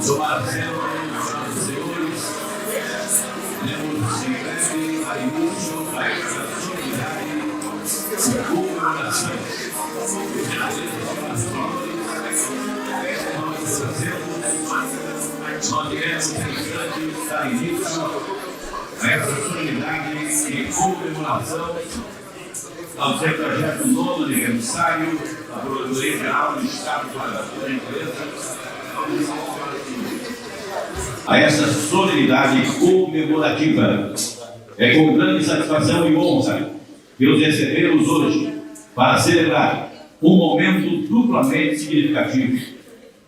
Tomar assento, senhoras e senhores, temos em breve a início da solenidade de comemoração. Nós queremos dar início a essa solenidade de comemoração ao 79º aniversário da Procuradoria-Geral do Estado da Empresa, a essa solenidade comemorativa. É com grande satisfação e honra que os recebemos hoje para celebrar um momento duplamente significativo,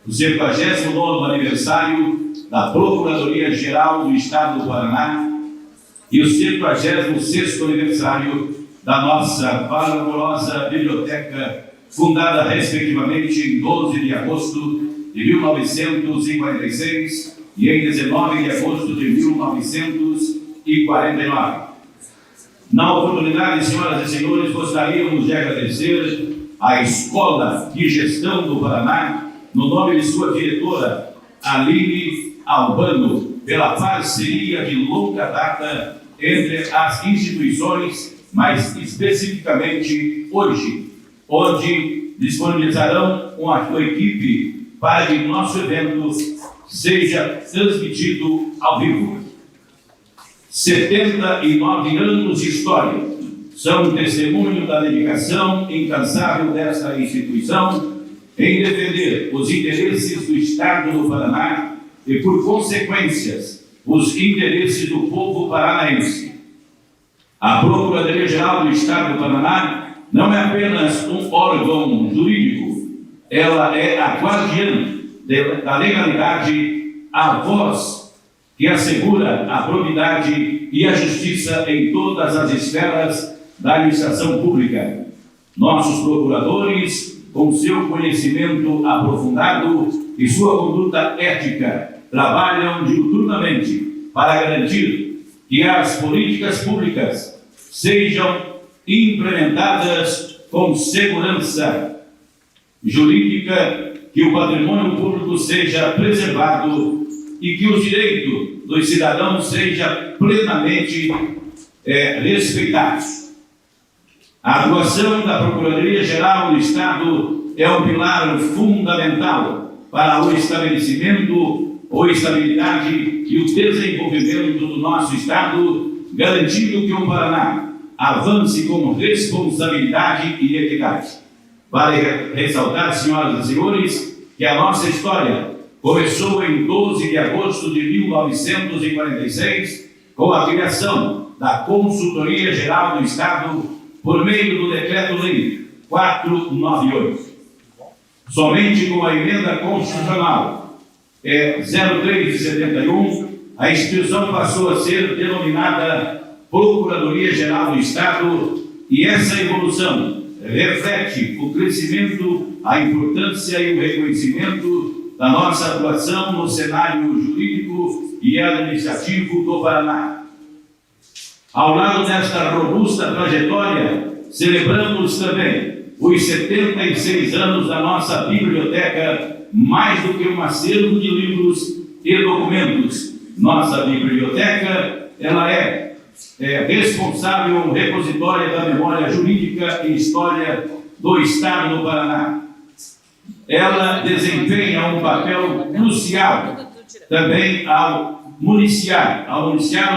o 79º aniversário da Procuradoria-Geral do Estado do Paraná e o 76º aniversário da nossa valorosa biblioteca, fundada respectivamente em 12 de agosto de 1946 e em 19 de agosto de 1949. Na oportunidade, senhoras e senhores, gostaríamos de agradecer à Escola de Gestão do Paraná, no nome de sua diretora, Aline Albano, pela parceria de longa data entre as instituições, mas especificamente hoje, onde disponibilizarão uma equipe para que nosso evento seja transmitido ao vivo. 79 anos de história são um testemunho da dedicação incansável desta instituição em defender os interesses do Estado do Paraná e, por consequências, os interesses do povo paranaense. A Procuradoria-Geral do Estado do Paraná não é apenas um órgão jurídico, ela é a guardiã da legalidade, a voz que assegura a probidade e a justiça em todas as esferas da administração pública. Nossos procuradores, com seu conhecimento aprofundado e sua conduta ética, trabalham diuturnamente para garantir que as políticas públicas sejam implementadas com segurança jurídica, que o patrimônio público seja preservado e que o direito dos cidadãos seja plenamente respeitados. A atuação da Procuradoria-Geral do Estado é um pilar fundamental para o estabelecimento ou estabilidade e o desenvolvimento do nosso Estado, garantindo que o Paraná avance com responsabilidade e equidade. Vale ressaltar, senhoras e senhores, que a nossa história começou em 12 de agosto de 1946, com a criação da Consultoria-Geral do Estado por meio do Decreto-Lei 498. Somente com a emenda constitucional 03 de 71, a instituição passou a ser denominada Procuradoria-Geral do Estado, e essa evolução reflete o crescimento, a importância e o reconhecimento da nossa atuação no cenário jurídico e administrativo do Paraná. Ao lado desta robusta trajetória, celebramos também os 76 anos da nossa biblioteca, mais do que um acervo de livros e documentos. Nossa biblioteca, ela é responsável um repositório da memória jurídica e história do Estado do Paraná. Ela desempenha um papel crucial também ao municiar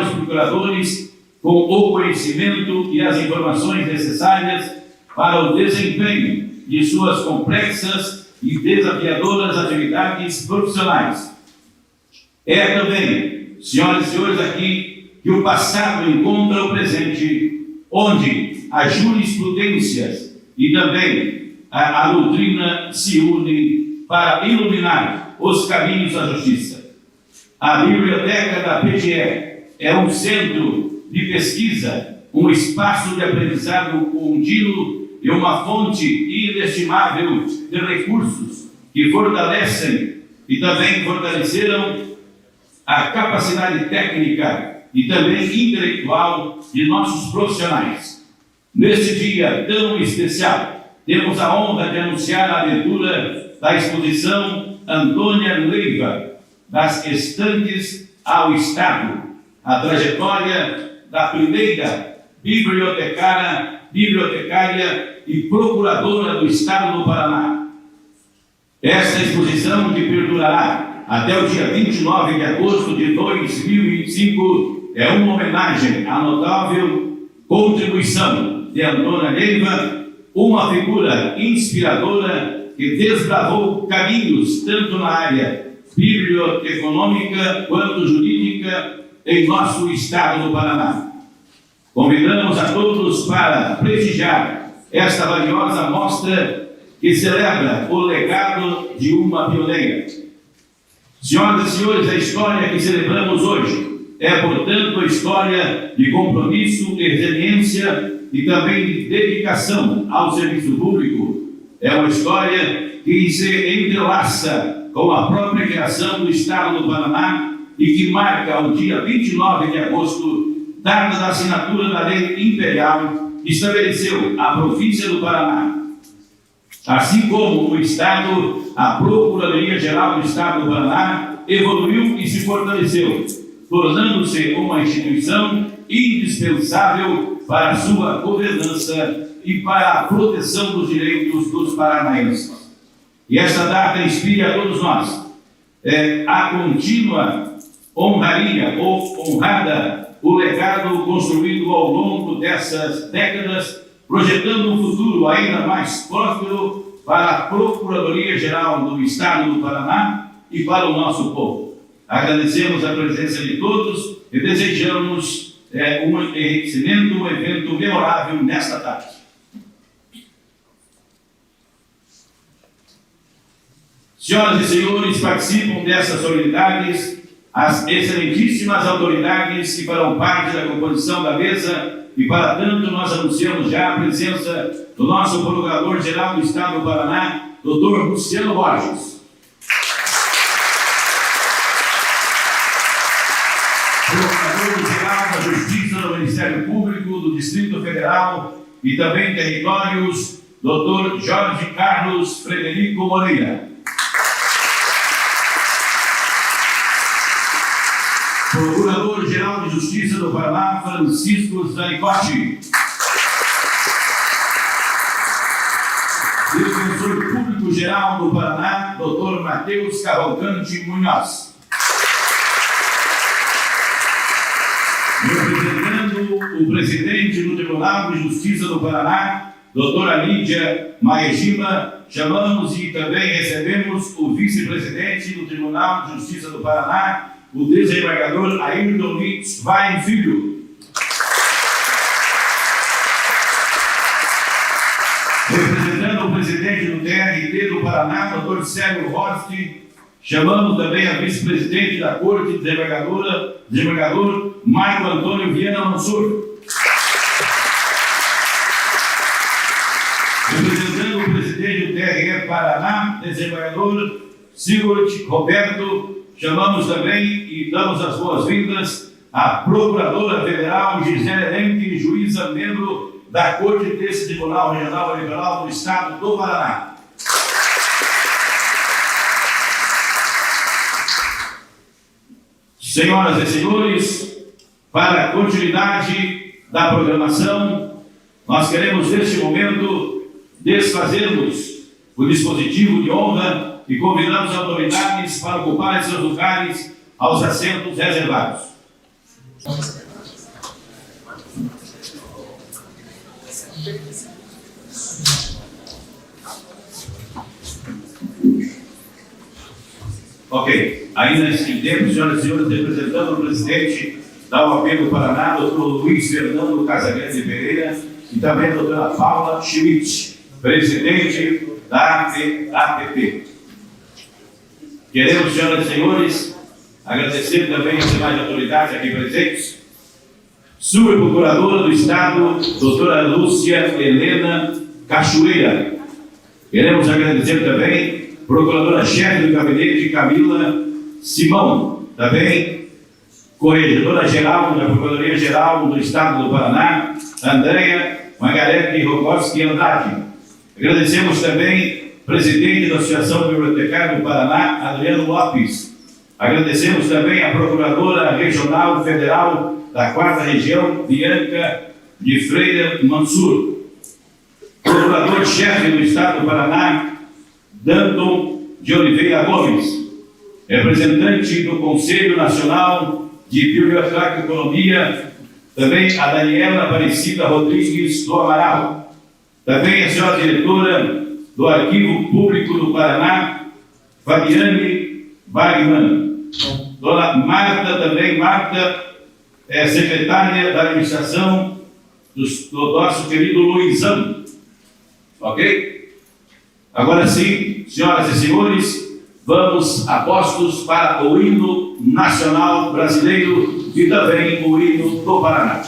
os procuradores com o conhecimento e as informações necessárias para o desempenho de suas complexas e desafiadoras atividades profissionais. É também, senhoras e senhores, aqui que o passado encontra o presente, onde as jurisprudências e também a doutrina se unem para iluminar os caminhos da justiça. A biblioteca da PGE é um centro de pesquisa, um espaço de aprendizado contínuo e uma fonte inestimável de recursos que fortalecem e também fortaleceram a capacidade técnica e também intelectual de nossos profissionais. Neste dia tão especial, temos a honra de anunciar a abertura da exposição Antônia Leiva, das estantes ao Estado, a trajetória da primeira bibliotecária e procuradora do Estado do Paraná. Esta exposição, que perdurará até o dia 29 de agosto de 2025, é uma homenagem à notável contribuição de Antônia Neiva, uma figura inspiradora que desbravou caminhos tanto na área biblioteconômica quanto jurídica em nosso estado do Paraná. Convidamos a todos para prestigiar esta valiosa mostra que celebra o legado de uma pioneira. Senhoras e senhores, a história que celebramos hoje é, portanto, a história de compromisso, resiliência e também de dedicação ao serviço público. É uma história que se entrelaça com a própria criação do Estado do Paraná e que marca o dia 29 de agosto, data da assinatura da Lei Imperial que estabeleceu a província do Paraná. Assim como o Estado, a Procuradoria-Geral do Estado do Paraná evoluiu e se fortaleceu, tornando-se uma instituição indispensável para a sua governança e para a proteção dos direitos dos paranaenses. E essa data inspira a todos nós a contínua honraria ou honrada o legado construído ao longo dessas décadas, projetando um futuro ainda mais próspero para a Procuradoria-Geral do Estado do Paraná e para o nosso povo. Agradecemos a presença de todos e desejamos um evento memorável nesta tarde. Senhoras e senhores, participam dessas solenidades as excelentíssimas autoridades que farão parte da composição da mesa e, para tanto, nós anunciamos já a presença do nosso Procurador-Geral do Estado do Paraná, Dr. Luciano Borges. Procurador-Geral da Justiça do Ministério Público do Distrito Federal e também Territórios, Dr. Jorge Carlos Frederico Moreira. Procurador-Geral de Justiça do Paraná, Francisco Zanicotti. Defensor Público-Geral do Paraná, Dr. Matheus Cavalcante Munhoz. Representando o presidente do Tribunal de Justiça do Paraná, doutora Lídia Maegima, chamamos e também recebemos o vice-presidente do Tribunal de Justiça do Paraná, o desembargador Ayrton Litz Vai Filho. Representando o presidente do TRT do Paraná, Dr. Célio Horst, chamamos também a vice-presidente da Corte, desembargador Marco Antônio Viana Mansur. Representando o presidente do TRE Paraná, desembargador Sigurd Roberto, chamamos também e damos as boas-vindas à Procuradora Federal Gisele Lenke, juíza membro da Corte desse Tribunal Regional Eleitoral do Estado do Paraná. Senhoras e senhores, para a continuidade da programação, nós queremos neste momento desfazermos o dispositivo de honra e convidamos as autoridades para ocuparem seus lugares aos assentos reservados. Ok, ainda nesse tempo, senhoras e senhores, representando o presidente da OAB do Paraná, doutor Luiz Fernando Casagrande Pereira, e também a doutora Paula Schmidt, presidente da APP. Queremos, senhoras e senhores, agradecer também as demais autoridades aqui presentes. Subprocuradora do Estado, doutora Lúcia Helena Cachoeira. Queremos agradecer também Procuradora-Chefe do Gabinete, Camila Simão. Também Corregedora-Geral da Procuradoria-Geral do Estado do Paraná, Andréia Margarete Rogoski Andrade. Agradecemos também presidente da Associação Bibliotecária do Paraná, Adriano Lopes. Agradecemos também à Procuradora Regional Federal da 4ª Região, Bianca de Freire Mansur, Procurador-Chefe do Estado do Paraná, Danton de Oliveira Gomes, representante do Conselho Nacional de Biblioteconomia, também a Daniela Aparecida Rodrigues do Amaral, também a senhora diretora do Arquivo Público do Paraná, Fabiane Wagman, dona Marta é secretária da administração do nosso querido Luizão. Ok? Agora sim, senhoras e senhores, vamos a postos para o hino nacional brasileiro e também o hino do Paraná.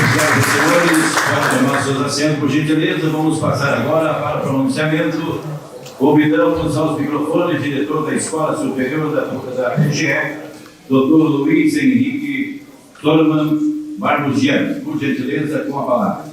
Senhoras e senhores, pode tomar seus assentos, por gentileza. Vamos passar agora para o pronunciamento. Convidamos aos microfones o diretor da Escola Superior da PGE, Dr. Luiz Henrique Torman Barbugian. Por gentileza, com a palavra.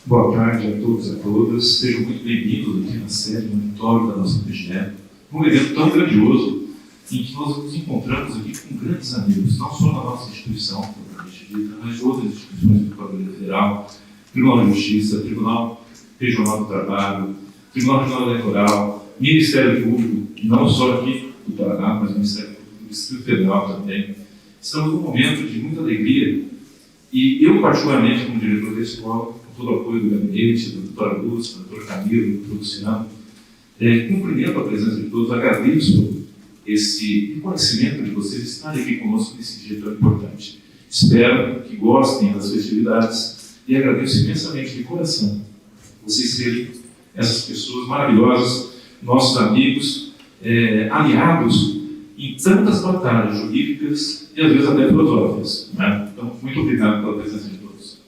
Boa tarde a todos e a todas. Sejam muito bem-vindos aqui na sede monitório da nossa PGE. Um evento tão grandioso em que nós nos encontramos aqui com grandes amigos, não só na nossa instituição, propriamente dita, mas de outras instituições do Procuradoria Federal, Tribunal de Justiça, Tribunal Regional do Trabalho, Tribunal Regional Eleitoral, Ministério Público, não só aqui do Paraná, mas Ministério Público do Distrito Federal também. Estamos num momento de muita alegria e eu, particularmente, como diretor da escola, com todo o apoio do gabinete, da doutora Lúcia, da doutora Camila, do doutor Luciano, cumprimento a presença de todos, agradeço esse reconhecimento de vocês estarem aqui conosco nesse dia tão importante. Espero que gostem das festividades e agradeço imensamente de coração vocês serem essas pessoas maravilhosas, nossos amigos, aliados em tantas batalhas jurídicas e às vezes até filosóficas. Né? Então, muito obrigado pela presença de todos.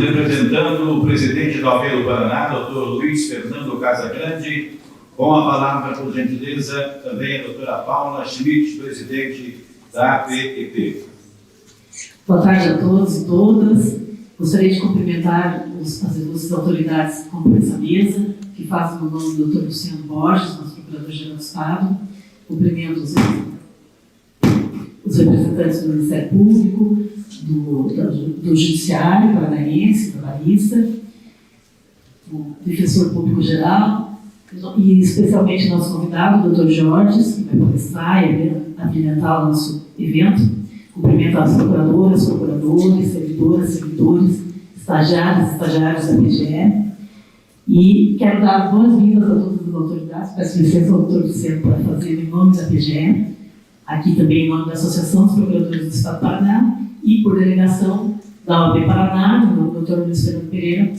Representando o presidente da OAB do Paraná, doutor Luiz Fernando Casagrande, com a palavra, por gentileza, também a doutora Paula Schmidt, presidente da APET. Boa tarde a todos e todas. Gostaria de cumprimentar as ilustres autoridades que compõem essa mesa, que fazem o nome do Dr. Luciano Borges, nosso Procurador-Geral do Estado. Cumprimento os representantes do Ministério Público, do Judiciário Paranaense, da Barista, o Defensor Público Geral, e especialmente nosso convidado, o Dr. Jorge, que vai palestrar e abrilhantar o nosso evento. Cumprimento as procuradoras, procuradores, servidores, estagiários da PGE. E quero dar boas-vindas a todas as autoridades. Peço licença ao doutor Luciano para fazer em nome da PGE, aqui também em nome da Associação dos Procuradores do Estado do Paraná e por delegação da OAB Paraná, do doutor Luiz Fernando Pereira.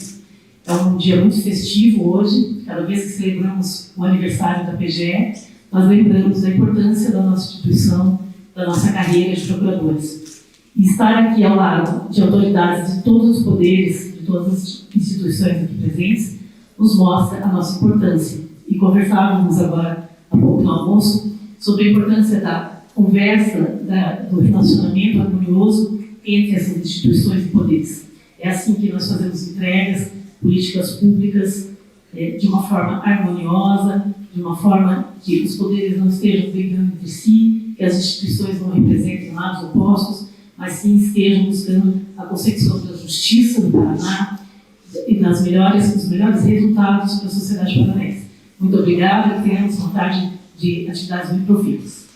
É um dia muito festivo hoje. Cada vez que celebramos o aniversário da PGE, nós lembramos da importância da nossa instituição, da nossa carreira de procuradores. E estar aqui ao lado de autoridades de todos os poderes, de todas as instituições aqui presentes, nos mostra a nossa importância. E conversávamos agora, há pouco no almoço, sobre a importância da conversa, do relacionamento harmonioso entre essas instituições e poderes. É assim que nós fazemos entregas, políticas públicas, de uma forma harmoniosa, de uma forma que os poderes não estejam brigando entre si, que as instituições não representem lados opostos, mas sim estejam buscando a consecução da justiça do Paraná e dos melhores resultados para a sociedade paranaense. Muito obrigada e tenhamos vontade de atividades muito profícuas.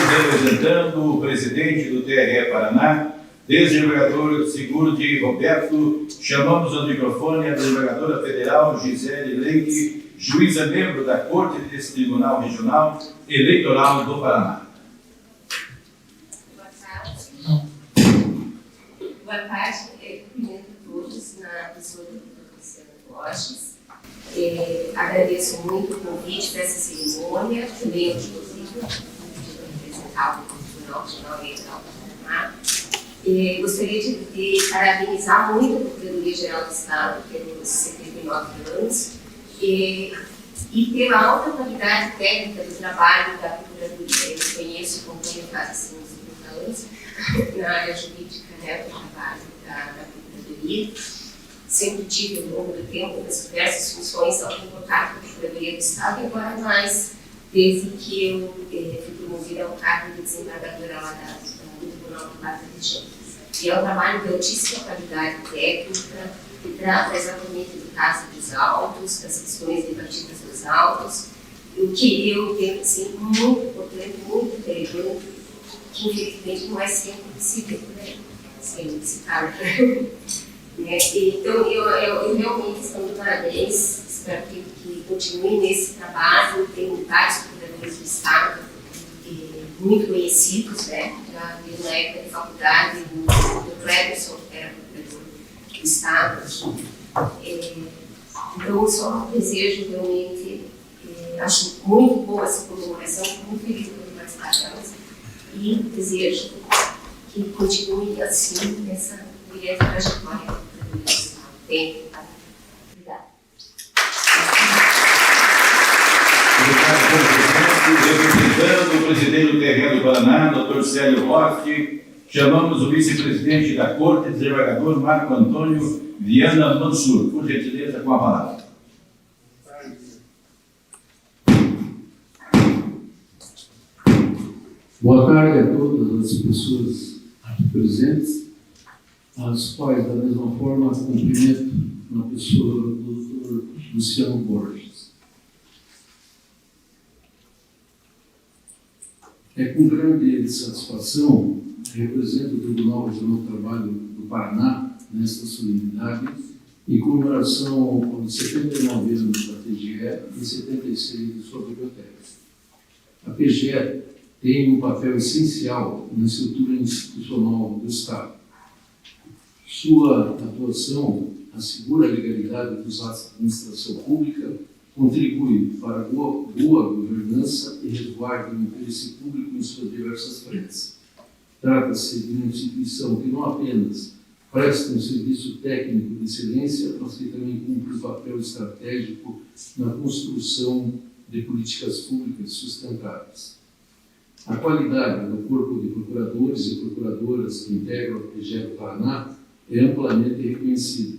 Representando o presidente do TRE Paraná, desembargador Sigurd Roberto, chamamos ao microfone a desembargadora federal Gisele Leite, juíza membro da Corte desse Tribunal Regional Eleitoral do Paraná. Boa tarde, cumprimento a todos na pessoa do Dr. Luciano Borges. Agradeço muito o convite para essa cerimônia, também ao inclusive representar o Tribunal Regional Eleitoral do Paraná. Gostaria de parabenizar muito a Procuradoria-Geral do Estado pelos 79 anos e pela alta qualidade técnica do trabalho da Procuradoria. Eu conheço e acompanho faz uns 30 anos na área jurídica, do trabalho da Procuradoria. Sempre tive, ao longo do tempo, nas diversas funções, algum contato com a Procuradoria do Estado, e agora mais, desde que eu fui promovida ao cargo de desembargadora lá do Tribunal de Quarta Região. E é um trabalho de altíssima qualidade técnica, que trata exatamente do caso dos autos, das questões debatidas nos autos, o que eu entendo assim, muito importante, muito relevante, que infelizmente não é sempre possível, né? Sempre se fala. Então, eu realmente estou de parabéns, espero que continue nesse trabalho. Tem vários procuradores do Estado muito conhecidos, né? Já vi na época de faculdade do Cleberson, que era procurador do Estado aqui. Então, só desejo realmente, acho muito boa essa comemoração, muito feliz por participar delas, e desejo que continue assim nessa brilhante trajetória do Estado. Obrigada. Representando o presidente do TRE do Paraná, Dr. Célio Roque, chamamos o vice-presidente da Corte, desembargador Marco Antônio Viana Mansur. Por gentileza, com a palavra. Boa tarde a todas as pessoas aqui presentes, as quais, da mesma forma, cumprimento na pessoa do Dr. Luciano Borges. É com grande satisfação represento o Tribunal Regional do Trabalho do Paraná nesta solenidade em comemoração aos 79 anos da PGE e 76 de sua biblioteca. A PGE tem um papel essencial na estrutura institucional do Estado. Sua atuação assegura a legalidade dos atos da administração pública, contribui para a boa governança e resguarda o interesse público em suas diversas frentes. Trata-se de uma instituição que não apenas presta um serviço técnico de excelência, mas que também cumpre um papel estratégico na construção de políticas públicas sustentáveis. A qualidade do corpo de procuradores e procuradoras que integram a PGE do Paraná é amplamente reconhecida.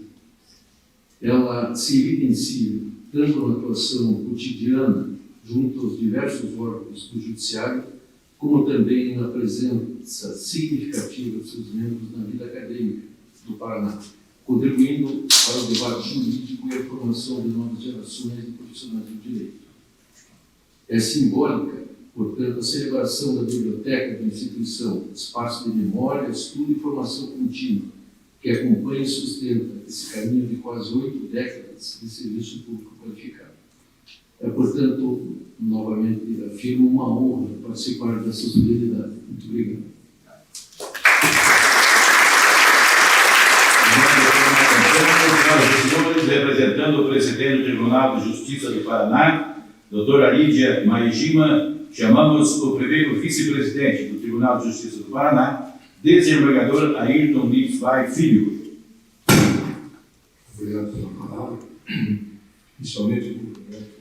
Ela se evidencia tanto na atuação cotidiana junto aos diversos órgãos do Judiciário, como também na presença significativa de seus membros na vida acadêmica do Paraná, contribuindo para o debate jurídico e a formação de novas gerações de profissionais do direito. É simbólica, portanto, a celebração da biblioteca da instituição, espaço de memória, estudo e formação contínua, que acompanha e sustenta esse caminho de quase 8 décadas de serviço público qualificado. É, portanto, novamente afirmo, uma honra participar dessa solenidade. Muito obrigado. Senhoras e senhores, representando o presidente do Tribunal de Justiça do Paraná, doutora Lídia Maijima, chamamos o primeiro vice-presidente do Tribunal de Justiça do Paraná, desembargador Ayrton Lins Vai Filho. Obrigado pela palavra. Inicialmente, o cumprimento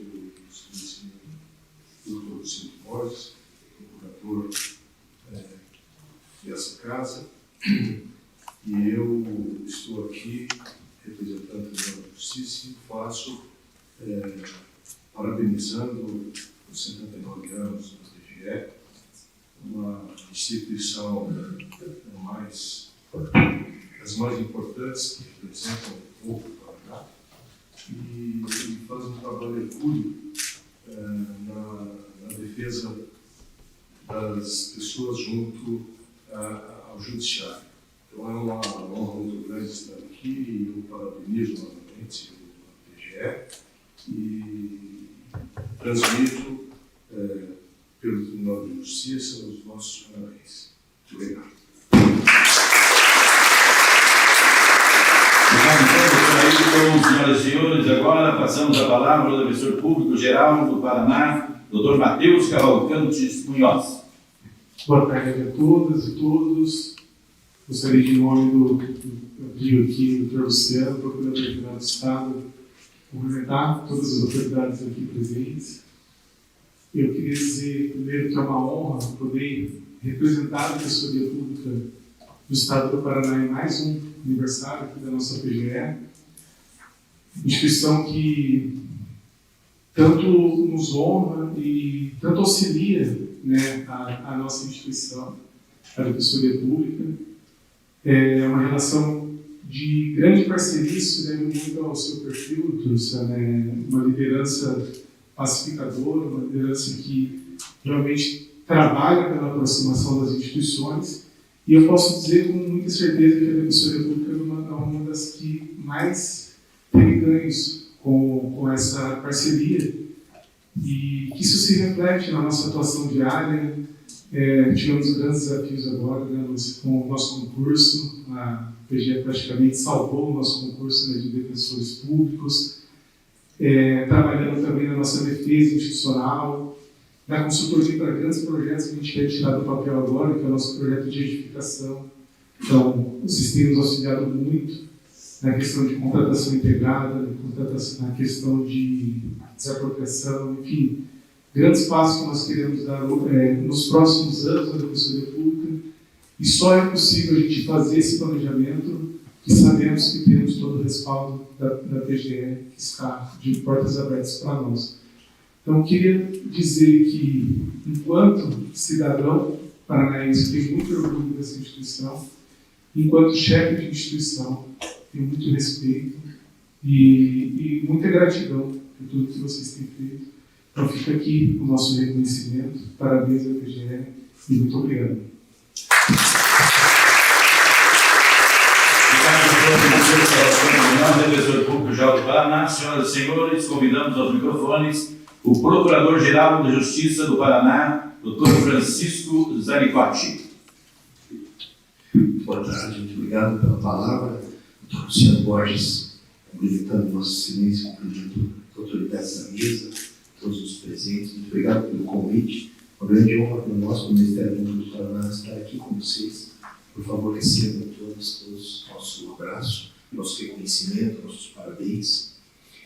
do Dr. Luciano Borges, procurador dessa casa, e eu estou aqui representando o Tribunal de Justiça e faço parabenizando os 79 anos do TGE, uma instituição das mais importantes que representam o povo do Paraná e faz um trabalho hercúleo na defesa das pessoas junto ao Judiciário. Então é uma honra muito grande estar aqui e eu parabenizo novamente o TGE e transmito pelo Tribunal de Justiça os nossos parabéns. Muito obrigado. Então, senhoras e senhores, agora passamos a palavra ao defensor público-geral do Paraná, Dr. Matheus Cavalcante Munhoz. Boa tarde a todas e todos. Gostaria de, em nome do aqui, do Dr. Luciano, Procurador-Geral do Estado, cumprimentar todas as autoridades aqui presentes. Eu queria dizer, primeiro, que é uma honra poder representar a Defensoria Pública do Estado do Paraná em mais um aniversário aqui da nossa PGE, instituição que tanto nos honra e tanto auxilia, né, a nossa instituição, a Defensoria Pública. É uma relação de grande parceria, isso deve muito ao seu perfil, Turcia, né? Uma liderança pacificadora, uma liderança que realmente trabalha pela aproximação das instituições, e eu posso dizer com muita certeza que a Defensoria Pública é uma das que mais teve ganhos com essa parceria, e que isso se reflete na nossa atuação diária. Tivemos grandes desafios agora, né, com o nosso concurso. A PGE praticamente salvou o nosso concurso, né, de defensores públicos, trabalhando também na nossa defesa institucional, na consultoria para grandes projetos que a gente quer tirar do papel agora, que é o nosso projeto de edificação. Então, vocês têm nos auxiliado muito na questão de contratação integrada, na questão de desapropriação, enfim, grandes passos que nós queremos dar nos próximos anos na Defensoria Pública, e só é possível a gente fazer esse planejamento que sabemos que temos todo o respaldo da PGE, que está de portas abertas para nós. Então, eu queria dizer que, enquanto cidadão paranaense, tenho muito orgulho dessa instituição, enquanto chefe de instituição, tenho muito respeito e muita gratidão por tudo que vocês têm feito. Então, fica aqui o nosso reconhecimento. Parabéns à PGE e muito obrigado. Defensor Público Geral do Paraná, senhoras e senhores, convidamos aos microfones o Procurador-Geral de Justiça do Paraná, Dr. Francisco Zanicotti. Boa tarde, muito obrigado pela palavra. Dr. Luciano Borges, cumprimentando nosso silêncio, cumprimentando as autoridades da mesa, todos os presentes. Muito obrigado pelo convite. Uma grande honra para nós, do Ministério Público do Paraná, estar aqui com vocês. Por favor, recebam todos nosso abraço, nosso reconhecimento, nossos parabéns.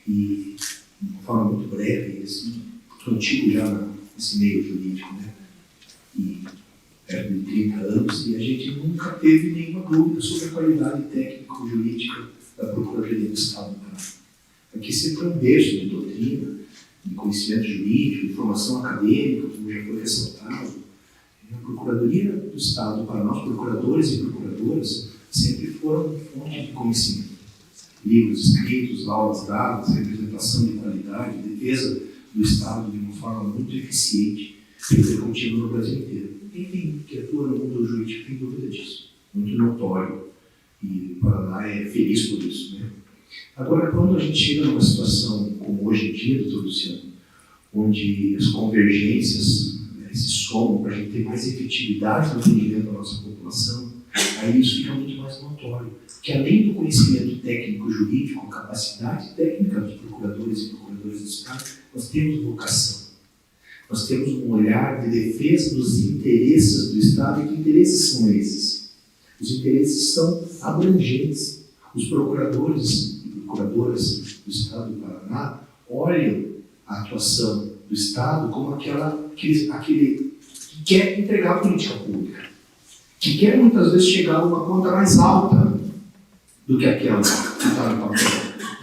E, de uma forma muito breve, assim, antigo já nesse meio jurídico, né? E perto de 30 anos, e a gente nunca teve nenhuma dúvida sobre a qualidade técnico-jurídica da Procuradoria do Estado do Paraná. Aqui sempre é um berço de doutrina, de conhecimento jurídico, de formação acadêmica, como já foi ressaltado. A Procuradoria do Estado, para nós, procuradores e procuradoras, sempre foram fonte de conhecimento. Livros escritos, aulas dadas, representação de qualidade, defesa do Estado de uma forma muito eficiente, contínua no Brasil inteiro. Quem que atua no mundo jurídico tem dúvida disso. Muito notório. E o Paraná é feliz por isso, né? Agora, quando a gente chega numa situação como hoje em dia, doutor Luciano, onde as convergências se somam para a gente ter mais efetividade no atendimento da nossa população, aí isso fica muito mais notório. Que além do conhecimento técnico-jurídico, capacidade técnica dos procuradores e procuradoras do Estado, nós temos vocação. Nós temos um olhar de defesa dos interesses do Estado. E que interesses são esses? Os interesses são abrangentes. Os procuradores e procuradoras do Estado do Paraná olham a atuação do Estado como aquele que quer entregar a política pública, que quer muitas vezes chegar a uma conta mais alta do que aquela que está no papel,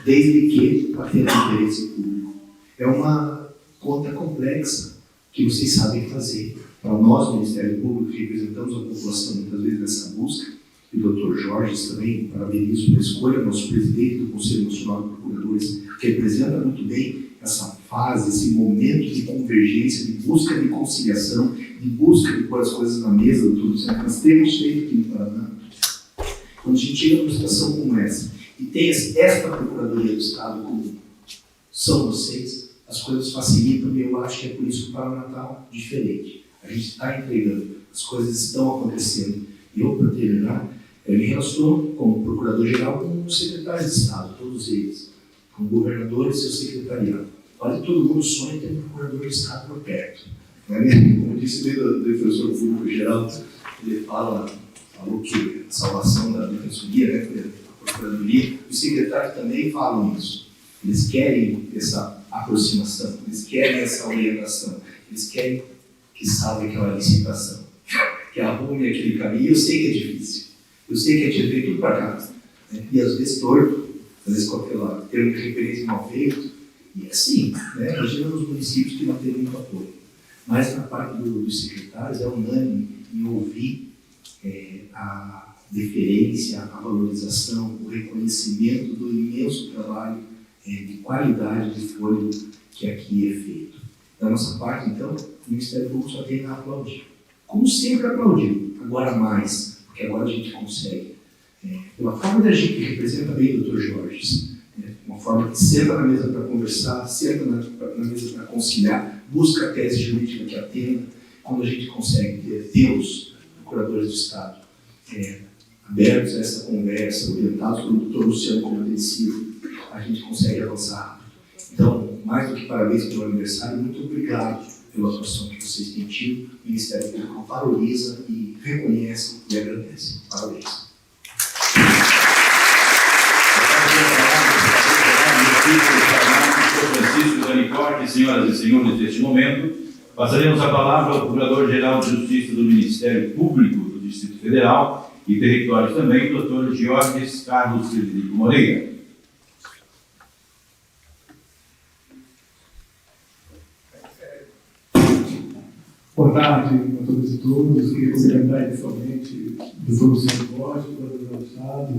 desde que atenda ao interesse público. É uma conta complexa que vocês sabem fazer. Para nós, Ministério Público, que representamos a população muitas vezes nessa busca, e o Dr. Jorge também, parabenizo pela escolha, nosso presidente do Conselho Nacional de Procuradores, que representa muito bem essa fase, esse momento de convergência, de busca de conciliação, de busca de pôr as coisas na mesa, doutor Luciano, que nós temos feito aqui no Paraná. Quando a gente chega numa situação como essa, e tem esta Procuradoria do Estado como são vocês, as coisas facilitam, e eu acho que é por isso que o Paraná está diferente. A gente está entregando, as coisas estão acontecendo. E eu, para terminar, eu me relaciono como Procurador-Geral com os secretários de Estado, todos eles, com o governador e seu secretariado. Olha, todo mundo sonha em ter um Procurador de Estado por perto. Não é mesmo? Como disse o Defensor Público-Geral, ele falou que a salvação da Defensoria, né, a Procuradoria, os secretários também falam isso. Eles querem essa aproximação, eles querem essa orientação, eles querem que salve aquela licitação, que arrume aquele caminho. Eu sei que é difícil, eu sei que é difícil, tudo para cá, né? E às vezes torto, às vezes qualquer termo de referência mal feito, e assim, né? Imagina nos municípios que não tem muito apoio. Mas na parte dos secretários é unânime em ouvir a deferência, a valorização, o reconhecimento do imenso trabalho de qualidade de folha que aqui é feito. Da nossa parte, então, o Ministério Público só tem a aplaudir. Como sempre aplaudiu, agora mais, porque agora a gente consegue. Pela forma da gente que representa bem o Dr. Jorge, uma forma que senta na mesa para conversar, senta na mesa para conciliar, busca a tese jurídica que atenda. Quando a gente consegue ter os procuradores do Estado abertos a essa conversa, orientados pelo Dr. Luciano como tem sido, a gente consegue avançar rápido. Então, mais do que parabéns pelo aniversário, muito obrigado pela atuação que vocês têm tido. O Ministério Público valoriza e reconhece e agradece. Parabéns. Francisco Zanicotti, senhoras e senhores, neste momento, passaremos a palavra ao Procurador-Geral de Justiça do Ministério Público do Distrito Federal e Territórios também, Dr. Georges Carlos Frederico Moreira. Boa tarde a todas e todos. Eu queria cumprimentar inicialmente o Dr. Luciano Borges, Procurador do Estado.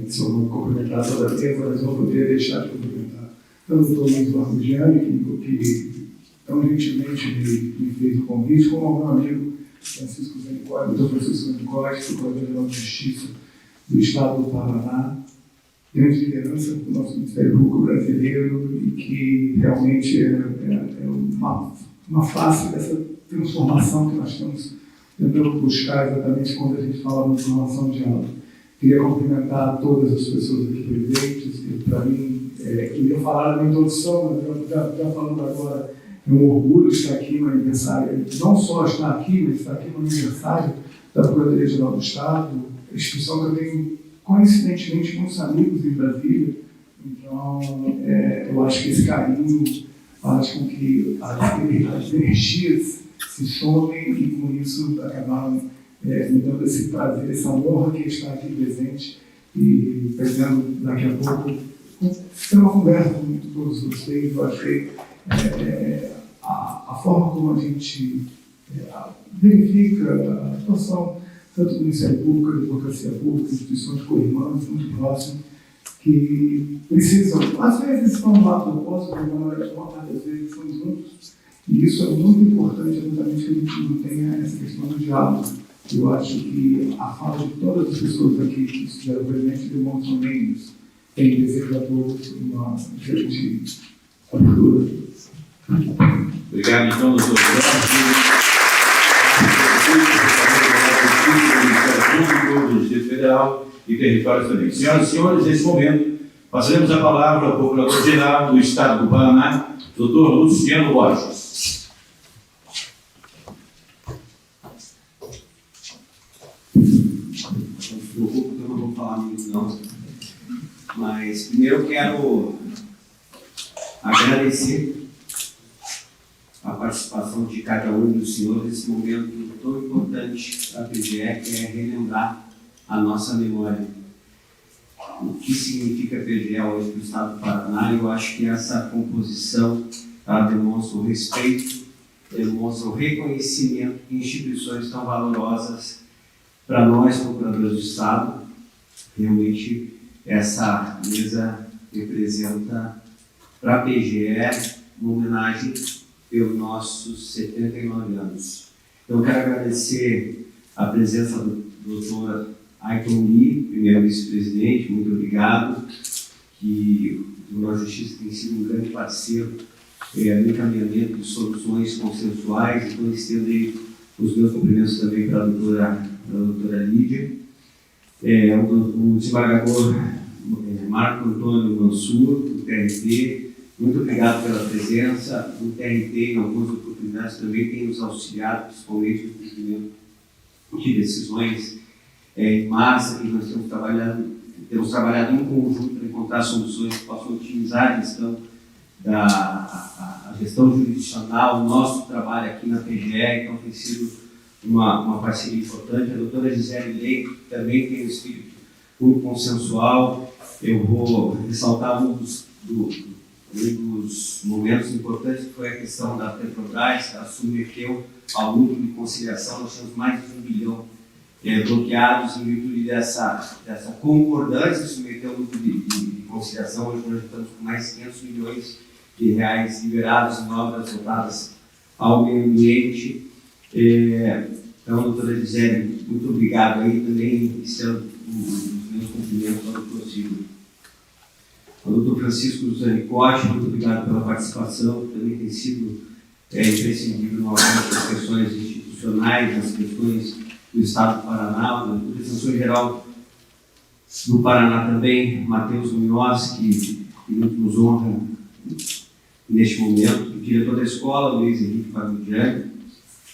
Se eu não cumprimentar toda a mesa, mas não poderia deixar de cumprimentar tanto o Dr. Luiz Marrugiani, que tão gentilmente me fez o convite, como ao meu amigo Francisco Zanicotti, Dr. Francisco Zanicotti, Procurador-Geral de Justiça do Estado do Paraná, grande liderança do nosso Ministério Público brasileiro e que realmente é uma face dessa transformação que nós estamos tentando buscar exatamente quando a gente fala de transformação de diálogo. Queria cumprimentar todas as pessoas aqui presentes, que para mim, queria falar na introdução, mas já falando agora, é um orgulho estar aqui no aniversário, não só estar aqui, mas estar aqui no aniversário da Procuradoria-Geral do Estado, instituição que eu tenho, coincidentemente, muitos amigos em Brasília. Então, eu acho que esse carinho faz com que as energias se somem e, com isso, acabaram me dando esse prazer, essa honra que está aqui presente e pretendo, daqui a pouco, ter uma conversa com todos vocês. Eu achei a forma como a gente verifica a atuação tanto do Ministério Público, da Advocacia Pública, instituições co-irmãs, muito próximas, que precisam, às vezes estão lá do propósito, mas uma parte das vezes estão juntos, e isso é muito importante, exatamente que a gente não tenha essa questão do diálogo. Eu acho que a fala de todas as pessoas aqui que estiveram presentes demonstram bem isso. Tem desejo a todos uma excelente abertura. Obrigado, então, doutor do Distrito Federal e Territórios também. Senhoras e senhores, nesse momento, passaremos a palavra ao Procurador-Geral do Estado do Paraná, doutor Luciano Borges. Não se preocupe que eu não vou falar muito não, mas primeiro eu quero agradecer a participação de cada um dos senhores nesse momento tão importante para a PGE, que é relembrar a nossa memória. O que significa a PGE hoje para o Estado do Paraná? Eu acho que essa composição demonstra o respeito, demonstra o reconhecimento de instituições tão valorosas para nós, procuradores do Estado. Realmente, essa mesa representa para a PGE uma homenagem pelos nossos 79 anos. Então, eu quero agradecer a presença do Dr. Ayrton Lee, primeiro vice-presidente, muito obrigado, que o Tribunal de Justiça tem sido um grande parceiro no encaminhamento de soluções consensuais. Então, estendo aí os meus cumprimentos também para a doutora Lídia. O desembargador Marco Antônio Mansur, do TRT, muito obrigado pela presença. O TRT, em algumas oportunidades, também tem nos auxiliado, principalmente no cumprimento de decisões em massa, que nós temos trabalhado em conjunto para encontrar soluções que possam otimizar a gestão jurisdicional, o nosso trabalho aqui na PGE. Então, tem sido uma parceria importante. A doutora Gisele Leite também tem um espírito muito consensual. Eu vou ressaltar um dos momentos importantes, que foi a questão da Petrobras, que ela submeteu ao núcleo de conciliação. Nós temos mais de 1 bilhão bloqueados em virtude dessa concordância, submeteu ao núcleo de conciliação. Hoje nós estamos com mais de 500 milhões de reais liberados em obras voltadas ao meio ambiente. Então, doutora Gisele, muito obrigado aí também, estendo os meus cumprimentos ao doutor Silvio. Ao doutor Francisco Zanicotti, muito obrigado pela participação, que também tem sido imprescindível em algumas questões institucionais, nas questões do Estado do Paraná, da Defensor-Geral do Paraná também, Matheus Munhoz, que muito nos honra neste momento, o diretor da escola, Luiz Henrique Pagudiani,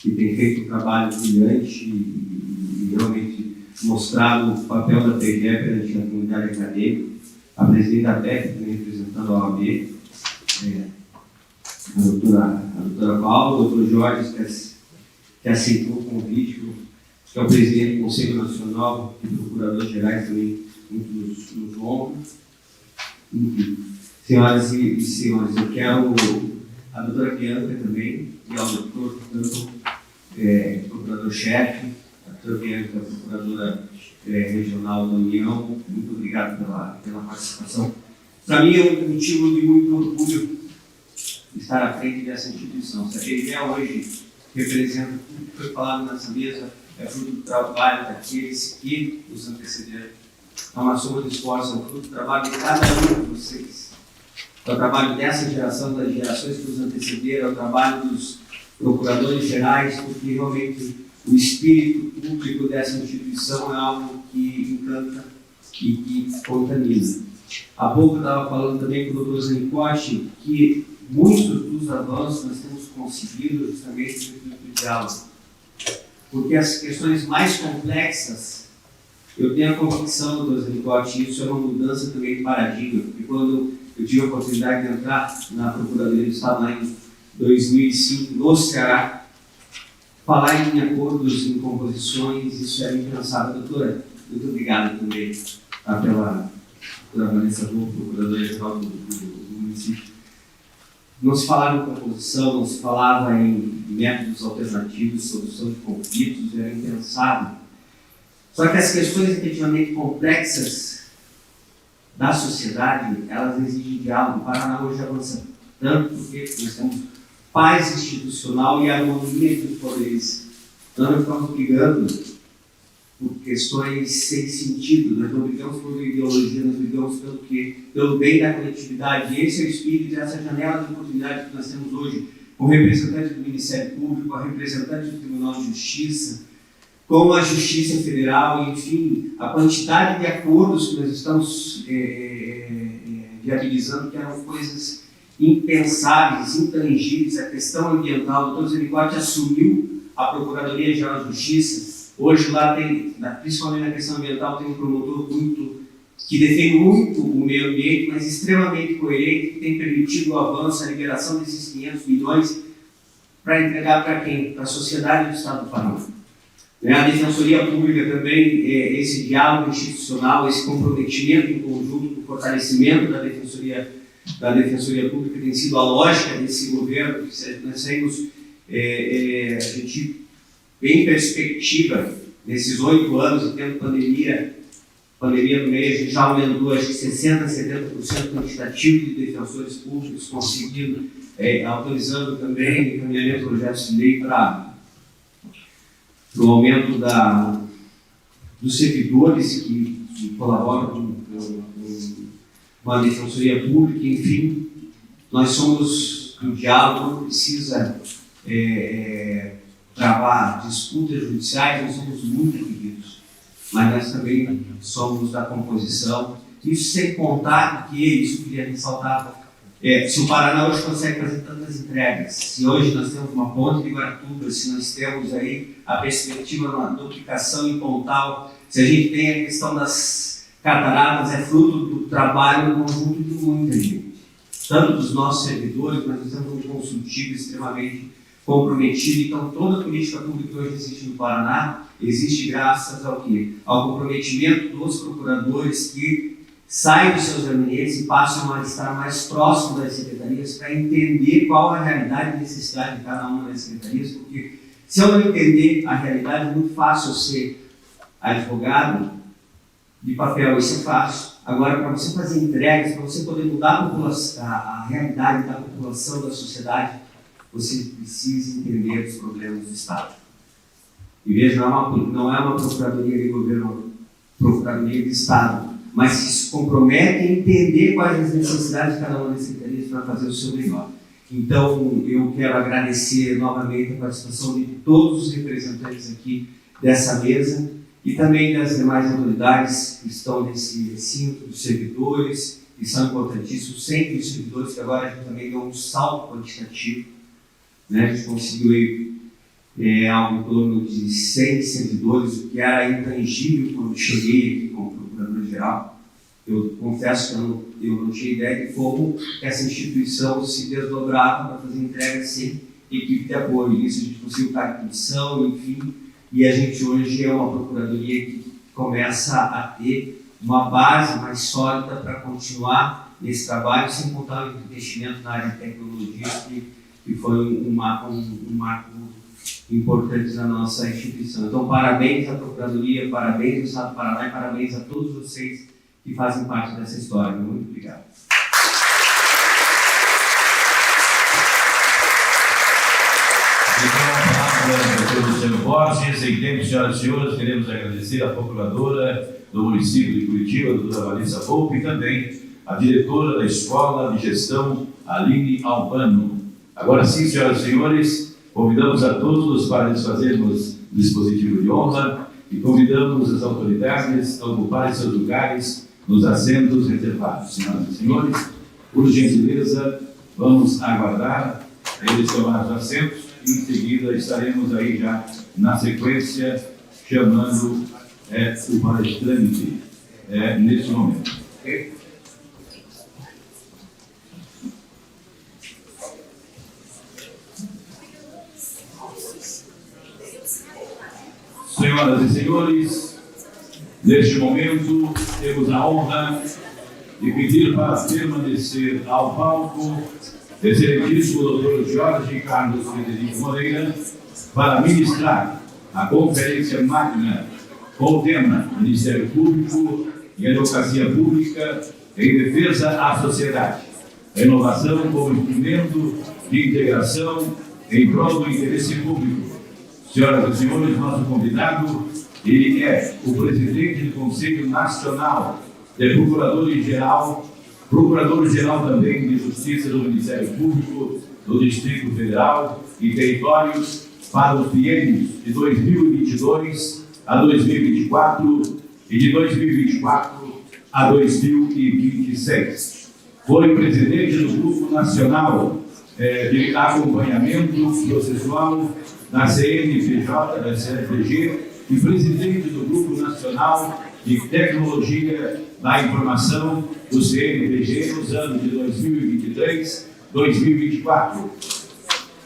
que tem feito um trabalho brilhante e realmente mostrado o papel da PGE perante a comunidade acadêmica, a presidente da PEC, também representando a OAB, a doutora Paula, o doutor Jorge, que aceitou o convite, que é o presidente do Conselho Nacional de Procuradores Gerais, também muito nos honra. Senhoras e senhores, eu quero a doutora Bianca também, e ao doutor procurador-chefe, a doutora Bianca, procuradora regional da União. Muito obrigado pela participação. Para mim é um motivo de muito orgulho estar à frente dessa instituição. Se a PGE hoje representa tudo que foi falado nessa mesa, é fruto do trabalho daqueles que nos antecederam é uma soma de esforços, é um fruto do trabalho de cada um de vocês. É o trabalho dessa geração, das gerações que nos antecederam, é o trabalho dos procuradores gerais, porque realmente o espírito público dessa instituição é algo que encanta e que contamina. Há pouco eu estava falando também com o Dr. Zanicotti que muitos dos avanços nós temos conseguido justamente no diálogo. Porque as questões mais complexas, eu tenho a convicção, Dr. Zanicotti, isso é uma mudança também de paradigma, porque quando eu tive a oportunidade de entrar na Procuradoria do Estado lá em 2005, no Ceará, falar em acordos, em composições, isso era impensável. Doutora, muito obrigado também pela Vanessa Rô, Procuradora-Geral do município. Não se falava em composição, não se falava em métodos alternativos, solução de conflitos, era impensável. Só que as questões efetivamente complexas da sociedade, elas exigem diálogo. O Paraná hoje avança tanto porque nós temos paz institucional e harmonia entre os poderes. Nós não estamos brigando por questões sem sentido, nós não brigamos por ideologia, nós brigamos pelo quê? Pelo bem da coletividade. E esse é o espírito dessa janela de oportunidade que nós temos hoje, com representantes do Ministério Público, a representantes do Tribunal de Justiça, com a Justiça Federal, enfim, a quantidade de acordos que nós estamos viabilizando, que eram coisas impensáveis, intangíveis. A questão ambiental, o Dr. Zanicotti assumiu a Procuradoria-Geral de Justiça. Hoje lá tem, principalmente na questão ambiental, tem um promotor que defende muito o meio ambiente, mas extremamente coerente, que tem permitido o avanço, a liberação desses 500 milhões para entregar para quem? Para a sociedade do Estado do Paraná. A Defensoria Pública também, esse diálogo institucional, esse comprometimento em conjunto com o fortalecimento da Defensoria Pública tem sido a lógica desse governo. Nós saímos, a gente bem em perspectiva, nesses 8 anos, tendo pandemia no meio, a gente já aumentou, acho que 60%, 70% quantitativo de defensores públicos, conseguindo, autorizando também encaminhamento de projetos de lei para o aumento dos servidores que colaboram com a Defensoria Pública. Enfim, nós somos, o diálogo não precisa travar disputas judiciais, nós somos muito queridos, mas nós também somos da composição. Isso sem contar que, isso eu queria ressaltar, se o Paraná hoje consegue fazer tantas entregas, se hoje nós temos uma ponte de Guaratuba, se nós temos aí a perspectiva de uma duplicação em Pontal, se a gente tem a questão das cataratas, é fruto do trabalho no conjunto de muita gente, tanto dos nossos servidores, mas nós temos um consultivo extremamente comprometido. Então, toda a política pública que hoje existe no Paraná existe graças ao quê? Ao comprometimento dos procuradores que saem dos seus gabinetes e passam a estar mais próximos das secretarias para entender qual a realidade e necessidade de cada uma das secretarias, porque se eu não entender a realidade, é muito fácil eu ser advogado de papel, isso é fácil. Agora, para você fazer entregas, para você poder mudar a realidade da população, da sociedade, você precisa entender os problemas do Estado. E veja, não é uma procuradoria de governo, é uma procuradoria de Estado, mas que se compromete a entender quais as necessidades de cada uma das secretarias para fazer o seu melhor. Então, eu quero agradecer novamente a participação de todos os representantes aqui dessa mesa e também das demais autoridades que estão nesse recinto, dos servidores, que são importantíssimos, sempre os servidores, que agora a gente também deu um salto quantitativo, né? A gente conseguiu algo em torno de 100 servidores, o que era intangível quando cheguei aqui como procurador-geral. Eu confesso que eu não tinha ideia de como essa instituição se desdobrava para fazer entrega sem equipe de apoio. Isso a gente conseguiu estar em condição, enfim, e a gente hoje é uma procuradoria que começa a ter uma base mais sólida para continuar nesse trabalho, sem contar o investimento na área de tecnologia, que foi um marco importante na nossa instituição. Então, parabéns à Procuradoria, parabéns ao Estado do Paraná e parabéns a todos vocês que fazem parte dessa história. Muito obrigado. Então, a palavra do Dr. Luciano Borges. Em tempo, senhoras e senhores, queremos agradecer à Procuradora do município de Curitiba, a doutora Vanessa Volpe, e também a diretora da Escola de Gestão, Aline Albano. Agora sim, senhoras e senhores, convidamos a todos para desfazermos o dispositivo de honra e convidamos as autoridades a ocuparem seus lugares nos assentos reservados. Senhoras e senhores, por gentileza, vamos aguardar eles tomar os assentos e em seguida estaremos aí já na sequência chamando o palestrante neste momento. Okay? Senhoras e senhores, neste momento temos a honra de pedir para permanecer ao palco excelentíssimo Dr. Jorge Carlos Frederico Moreira para ministrar a conferência magna com o tema Ministério Público e Advocacia Pública em defesa à sociedade, renovação como instrumento de integração em prol do interesse público. Senhoras e senhores, nosso convidado, ele é o presidente do Conselho Nacional de Procuradores-Geral, procurador-geral também de Justiça do Ministério Público do Distrito Federal e Territórios para os biênios de 2022 a 2024 e de 2024 a 2026. Foi presidente do Grupo Nacional de Acompanhamento Processual da CNPJ, da CNPG, e presidente do Grupo Nacional de Tecnologia da Informação do CNPG nos anos de 2023 e 2024.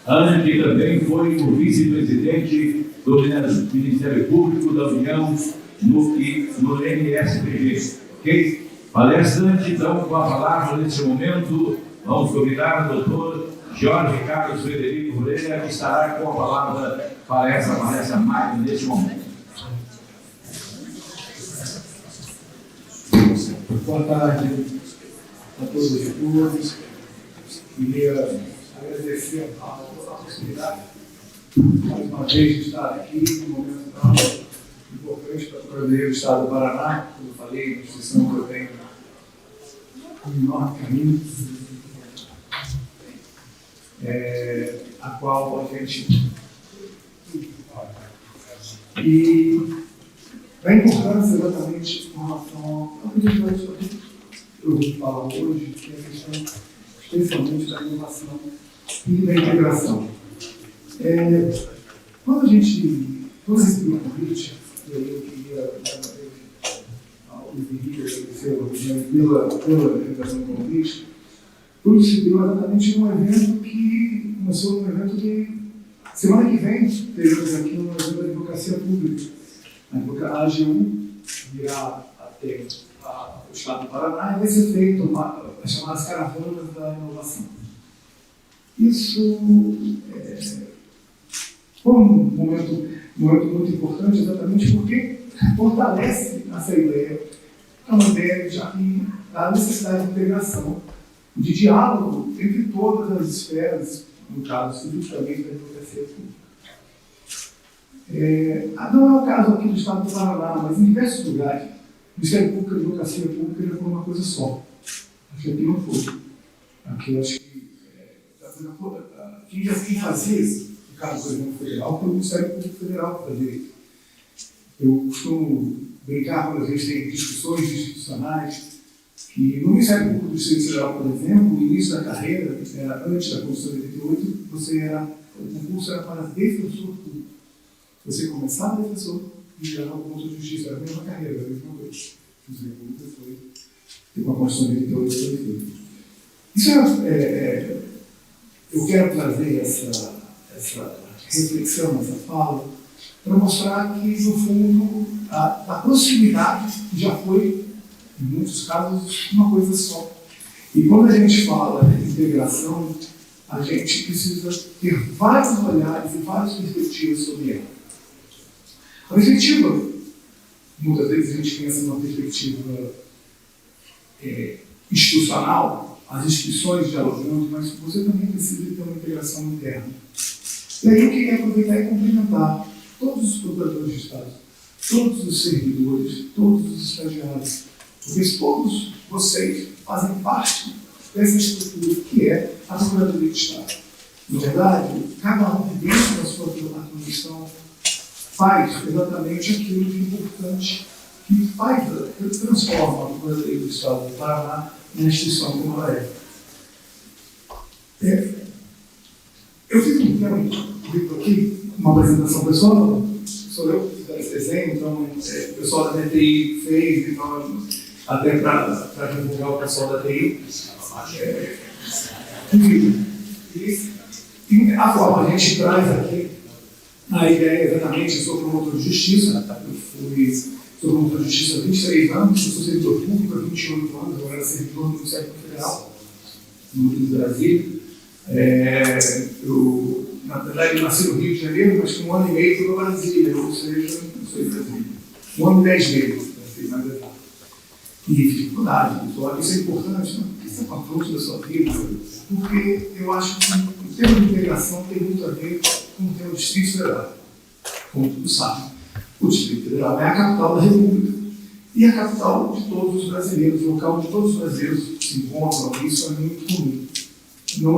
Ano que também foi o vice-presidente do Ministério Público da União no NSPG. Ok? Palestrante, então, com a palavra neste momento, vamos convidar o doutor Jorge Carlos Frederico Moreira, que estará com a palavra para essa palestra magna neste momento. Boa tarde a todos e todas. Queria agradecer a oportunidade, mais uma vez, de estar aqui num momento tão importante para a Procuradoria do Estado do Paraná. Como eu falei, uma instituição que eu tenho um enorme caminho, a qual a gente... E a importância exatamente com relação ao que eu vou falar hoje, que é a questão especialmente da inovação e da integração. Quando recebi o convite, eu queria agradecer pela realização do convite, tudo se deu exatamente num evento que começou num evento de semana que vem, teremos aqui um evento da advocacia pública. A AGU virá até o Estado do Paraná e vai ser feito as chamadas caravanas da inovação. Isso foi um momento muito importante, exatamente porque fortalece essa ideia, é uma ideia da necessidade de integração, de diálogo entre todas as esferas, no caso, especificamente da advocacia pública. Não é o caso aqui do Estado do Paraná, mas em diversos lugares, o Ministério Público e a Advocacia Pública já foi uma coisa só. Acho que aqui não foi. Aqui eu acho que quem fazia isso, no caso do governo federal, foi o Ministério Público Federal que fazia isso. Eu costumo brincar quando a gente tem discussões institucionais que no Ministério Público do Distrito Federal, por exemplo, no início da carreira, era antes da Constituição de 88, o concurso era para defensor público. Você começava defensor e já no ponto de justiça, era a mesma carreira, era a mesma coisa. O República foi com a Constituição de 88 foi feito. Isso eu quero trazer essa reflexão, essa fala, para mostrar que, no fundo, a proximidade já foi, em muitos casos, uma coisa só. E quando a gente fala de integração, a gente precisa ter vários olhares e várias perspectivas sobre ela. A perspectiva, muitas vezes a gente pensa numa perspectiva institucional, as instituições dialogando, mas você também precisa ter uma integração interna. E aí eu queria aproveitar e cumprimentar todos os procuradores de Estado todos os servidores, todos os estagiários, porque todos vocês fazem parte dessa estrutura que é a Procuradoria de Estado. Na verdade, cada um dentro da sua atribuição faz exatamente aquilo que é importante, que transforma a Procuradoria do Estado do Paraná na instituição como ela é. Eu fiz um tempo aqui, uma apresentação pessoal, sou eu que fiz esse desenho, então o pessoal da TI fez, então, até para divulgar o pessoal da TI. E a forma a gente traz aqui a ideia exatamente, eu sou promotor de justiça, sou promotor de justiça há 23 anos, eu sou servidor público há 28 anos, eu era servidor do Ministério Federal, no Brasil. Na verdade, eu nasci no Rio de Janeiro, mas com 1 ano e meio fui para Brasília, ou seja, não sou de Brasília. 1 ano e 10 meses, para ser mais exato. E dificuldade, pessoal, isso é importante, né? Isso é uma fonte da sua vida, porque eu acho que o termo de integração tem muito a ver com o termo Distrito Federal. Como todos sabem, o Distrito Federal é a capital da República e a capital de todos os brasileiros, o local onde todos os brasileiros se encontram, isso é muito comum. Não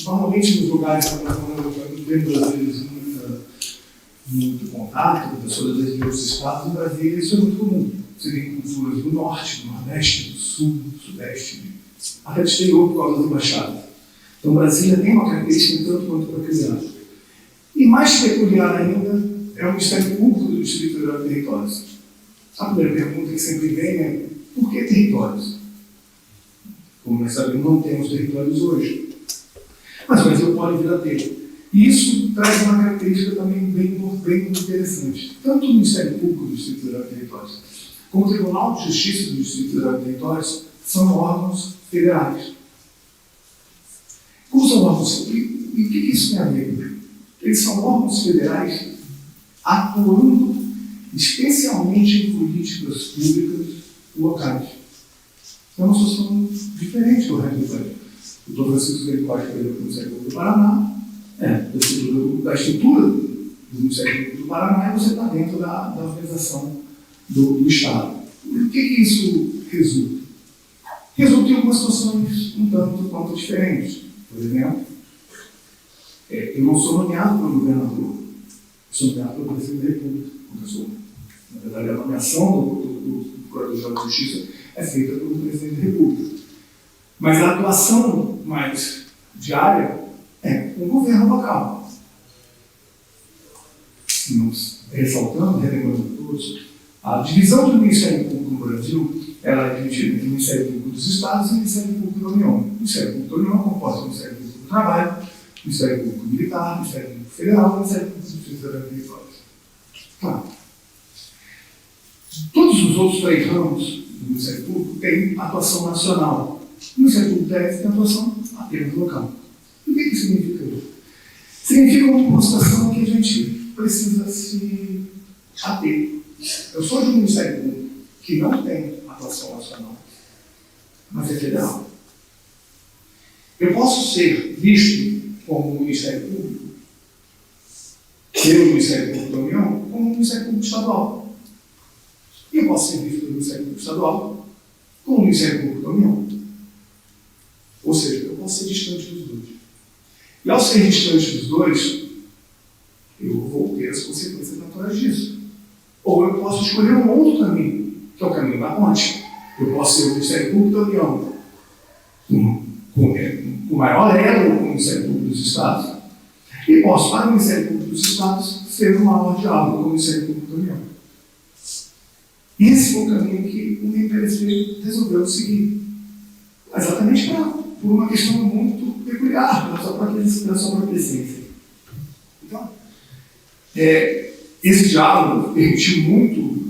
normalmente nos lugares onde não tem brasileiros muito contato, pessoas de outros estados, em Brasília isso é muito comum. Você tem culturas do norte, do nordeste, do sul, do sudeste, até do exterior por causa das embaixadas. Então Brasília tem uma característica tanto quanto para criar. E mais peculiar ainda é o Ministério Público do Distrito Federal de Territórios. A primeira pergunta que sempre vem é: por que territórios? Como nós sabemos, não temos territórios hoje. Mas o Brasil pode vir a ter. E isso traz uma característica também bem interessante. Tanto o Ministério Público do Distrito Federal de Territórios, como o Tribunal de Justiça do Distrito Federal de Territórios, são órgãos federais. Como são órgãos? E o que isso tem a ver? Eles são órgãos federais atuando especialmente em políticas públicas locais. É uma situação diferente do resto do país. O Dr. Francisco Gregório, por exemplo, do Ministério Público do Paraná, da estrutura do Ministério Público do Paraná, e você está dentro da organização do Estado. O que isso resulta? Resulta em algumas situações um tanto quanto diferentes. Por exemplo, eu não sou nomeado pelo governador, eu sou nomeado pelo presidente da República. Na verdade, a nomeação do Procurador-Geral de Justiça é feita pelo presidente da República. Mas a atuação mais diária é com o governo local. Ressaltando, relembrando a todos, a divisão do Ministério Público no Brasil ela é dividida entre o Ministério Público dos Estados e o Ministério Público da União. O Ministério Público da União é composto do Ministério Público do Trabalho, do Ministério Público Militar, do Ministério Público Federal e do Ministério Público do Distrito Federal de Territórios. Claro. Todos os outros 3 ramos do Ministério Público têm atuação nacional. O Ministério Público da EF tem atuação apenas local. E o que significa isso? Significa uma situação que a gente precisa se ater. Eu sou de um Ministério Público que não tem atuação nacional, mas é federal. Eu posso ser visto como um Ministério Público, pelo Ministério Público da União, como um Ministério Público Estadual. E eu posso ser visto pelo Ministério Público Estadual como um Ministério Público da União. Ou seja, eu posso ser distante dos dois. E ao ser distante dos dois, eu vou ter as consequências naturais disso. Ou eu posso escolher um outro caminho, que é o caminho da ponte. Eu posso ser o Ministério Público da União, com maior elo com o Ministério Público dos Estados, e posso, para o Ministério Público dos Estados, ser o maior diálogo com o Ministério Público da União. Esse foi o caminho que o MPLC resolveu seguir. Exatamente por uma questão muito peculiar da sua própria essência. Então, esse diálogo permitiu muito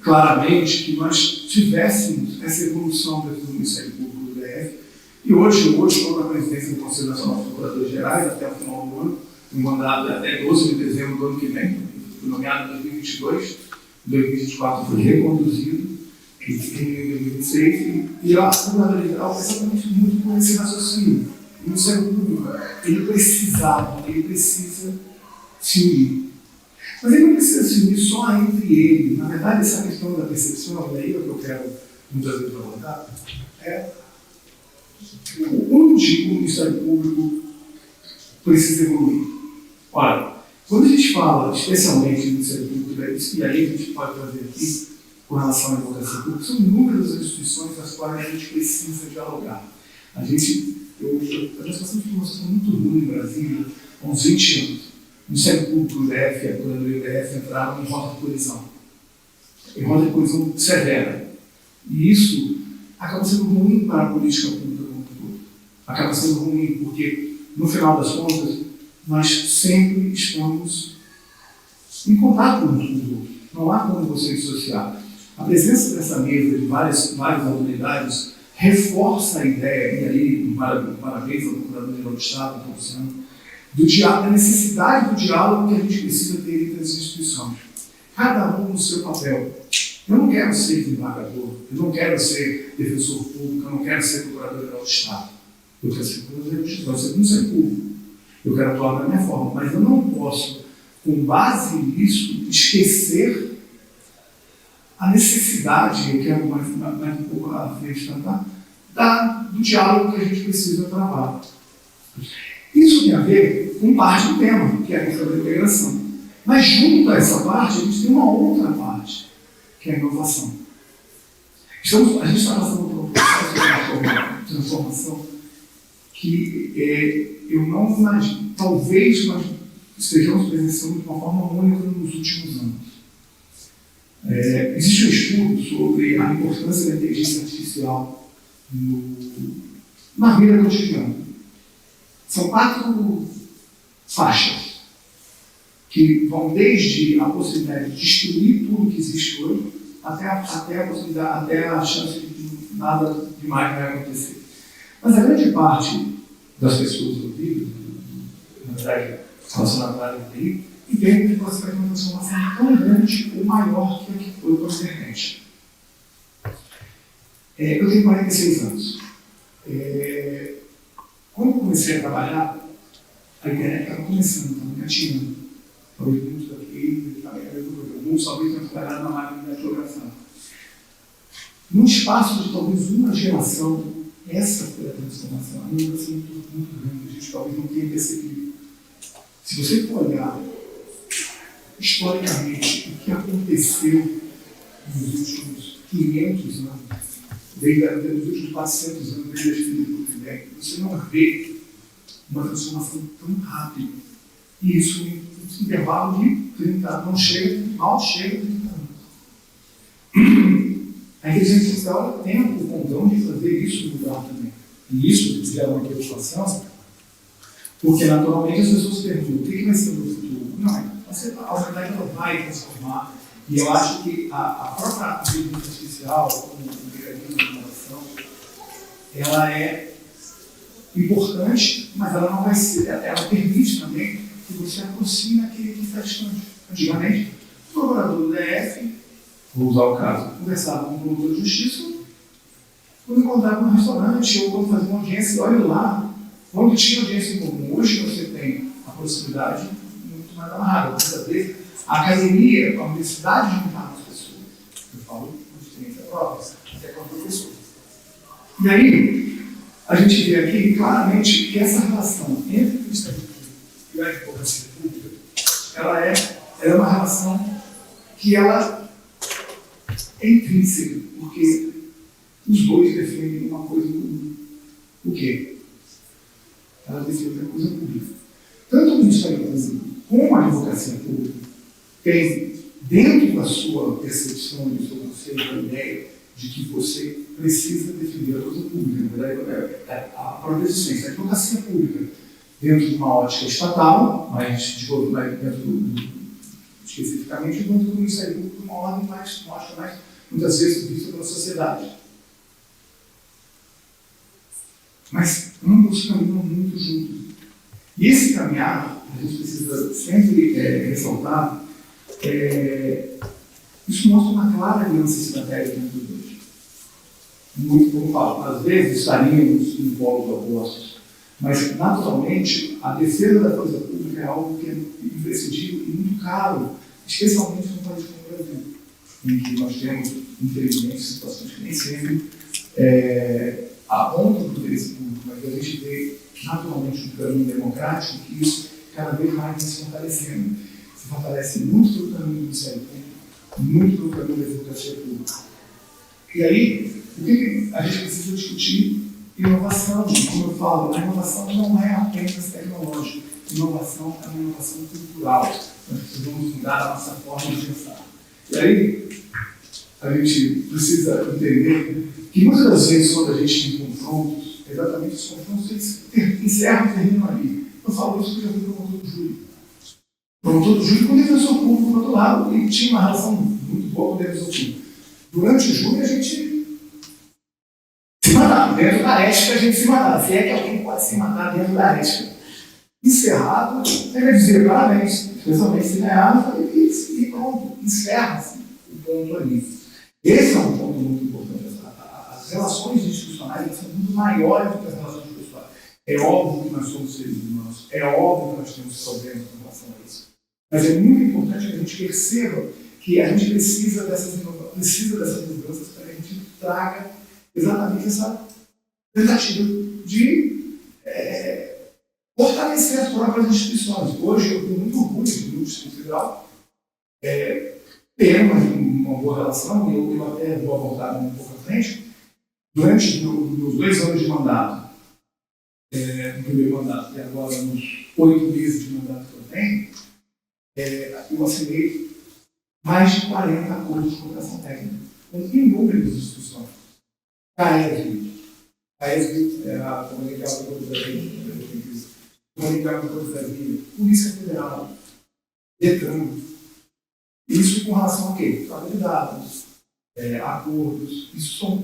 claramente que nós tivéssemos essa evolução dentro do Ministério Público do DF. E hoje estou na presidência do Conselho Nacional dos Procuradores Gerais até o final do ano, um mandato até 12 de dezembro do ano que vem. Fui nomeado em 2022, em 2024 foi reconduzido, em 2026, e a Procuradoria Geral é exatamente muito com esse raciocínio. O Ministério Público, ele precisa se unir. Mas ele não precisa se unir só entre ele. Na verdade, essa questão da percepção, e aí é o que eu quero muitas vezes abordar, é onde o Ministério Público precisa evoluir. Ora, quando a gente fala especialmente do Ministério Público, e aí a gente pode trazer aqui com relação à advocacia pública, são inúmeras as instituições das quais a gente precisa dialogar. A gente passamos por uma situação muito ruim no Brasil há uns 20 anos. O Ministério Público do DF, a Procuradoria do DF entraram em rota de colisão. Em rota de colisão severa. E isso acaba sendo ruim para a política pública como um todo. Acaba sendo ruim porque, no final das contas, nós sempre estamos em contato uns com os outros. Não há como você dissociar. A presença dessa mesa de várias autoridades reforça a ideia, e aí, parabéns ao Procurador-Geral do Estado, do diálogo, da necessidade do diálogo que a gente precisa ter entre as instituições. Cada um no seu papel. Eu não quero ser desembargador, eu não quero ser defensor público, eu não quero ser Procurador-Geral do Estado. Eu quero ser Procurador-Geral do Estado, eu quero ser Ministério Público. Eu quero atuar da minha forma, mas eu não posso, com base nisso, esquecer a necessidade, eu quero mais um pouco à frente tentar, do diálogo que a gente precisa travar. Isso tem a ver com parte do tema, que é a questão da integração. Mas junto a essa parte, a gente tem uma outra parte, que é a inovação. A gente está passando por um processo de transformação que eu não imagino, talvez nós estejamos presenciando de uma forma única nos últimos anos. Existe um estudo sobre a importância da inteligência artificial na vida cotidiana. São 4 faixas que vão desde a possibilidade de destruir tudo que existe hoje até a possibilidade, até a chance de que nada demais vai acontecer. Mas a grande parte das pessoas ouvidas, na verdade, relacionadas à área de TI, entende que você vai ter uma transformação tão grande ou maior que a que foi com a internet. Eu tenho 46 anos. Quando eu comecei a trabalhar, a internet estava começando, estava engatinhando. Talvez muitos daqui, alguns talvez tenham trabalhado na máquina de datilografar. Num espaço de talvez uma geração, essa foi a transformação. A mudança muito grande, a gente talvez não tenha percebido. Se você for olhar historicamente o que aconteceu nos últimos 500 anos, desde os últimos 400 anos, desde a filha do Gutenberg, você não vê uma transformação tão rápida. E isso em um intervalo de 30 anos, mal chega a 30 anos. A inteligência artificial tem o condão de fazer isso mudar também. E isso gera uma preocupação, porque naturalmente as pessoas se perguntam o que vai ser no futuro. Não, a humanidade não vai transformar. E eu acho que a própria inteligência artificial, como um mecanismo de inovação, ela é importante, mas ela não vai ser, ela permite também que você aproxime aquele que está distante. Antigamente, o procurador do DF, vou usar o caso, conversava com o promotor de justiça, quando encontrava no restaurante ou quando fazia uma audiência, olha lá, quando tinha audiência em comum. Hoje você tem a proximidade muito mais amarrada. Muitas vezes, a academia, a universidade juntar as pessoas. Eu falo com experiência própria, até com a professora. E aí, a gente vê aqui claramente que essa relação entre o Ministério Público e a advocacia pública, ela é uma relação que ela é intrínseca, porque os dois defendem uma coisa comum. O quê? Ela defende uma coisa pública. Tanto o Ministério Público como a advocacia pública tem, dentro da sua percepção e do seu conceito, a ideia de que você precisa defender a coisa pública. Na verdade, a própria existência. A advocacia pública, dentro de uma ótica estatal, mas especificamente dentro do Ministério Público, uma ordem mais, muitas vezes, vista pela sociedade. Mas ambos caminham muito juntos. E esse caminhar, a gente precisa sempre ressaltar, isso mostra uma clara aliança estratégica entre os dois. Muito como eu falo, às vezes estaríamos em polos opostos, mas naturalmente a defesa da coisa pública é algo que é imprescindível e muito caro especialmente num país como o Brasil, em que nós temos, infelizmente, situações que nem sempre apontam para o interesse público, mas a gente vê naturalmente um caminho democrático que isso cada vez mais vem se fortalecendo. Se fortalece muito pelo caminho do Ministério Público, muito pelo caminho da advocacia pública. E aí, o que a gente precisa discutir? Inovação. Como eu falo, a inovação não é apenas tecnológica. Inovação é uma inovação cultural. Nós precisamos mudar a nossa forma de pensar. E aí, a gente precisa entender que muitas das vezes, quando a gente tem confrontos, exatamente os confrontos encerram e terminam ali. Eu falo isso porque eu já fui promotor do júri. Promotor do júri com o defensor público do outro lado, e tinha uma relação muito boa com o defensor público. Durante o júri, a gente se matava. Dentro da ética, a gente se matava. Se é que alguém pode se matar dentro da ética. Encerrado, ele vai dizer parabéns, especialmente se ganhava, e pronto, encerra-se o ponto ali. Esse é um ponto muito importante. As relações institucionais são muito maiores do que as relações pessoais. É óbvio que nós somos seres humanos, é óbvio que nós temos problemas com relação a isso. Mas é muito importante que a gente perceba que a gente precisa dessas mudanças para que a gente traga exatamente essa tentativa de fortalecer as próprias instituições. Hoje eu tenho muito orgulho do Distrito Federal, ter uma boa relação, e eu até vou abordar um pouco à frente. Durante os 2 anos de mandato, no primeiro mandato, e agora nos 8 meses de mandato que eu tenho, eu assinei mais de 40 acordos de cooperação técnica, com inúmeras instituições. CAESB é a Comunidade do Brasil, Comunidade do Brasil, Polícia Federal, DETRAN. Isso com relação a quê? Troca de dados, acordos, isso são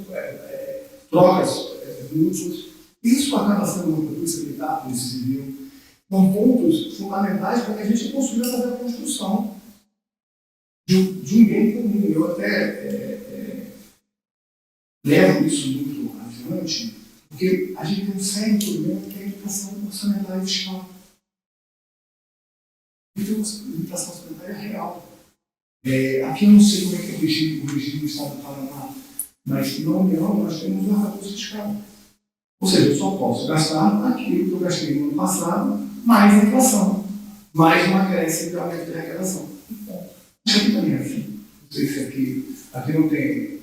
trocas mútuas. Isso acaba sendo uma polícia militar, polícia civil. São pontos fundamentais para que a gente consiga fazer a construção de um bem comum. Eu até levo isso muito adiante, porque a gente tem um sério problema que é a educação orçamentária e fiscal. Então, a educação orçamentária é real. Aqui eu não sei como é que é o regime do Estado do Paraná, mas na União nós temos um arcabouço fiscal. Ou seja, eu só posso gastar aquilo que eu gastei no ano passado, mais a inflação, mais uma crescente de aumento de arrecadação. Bom, isso aqui também é assim. Não sei se aqui não tem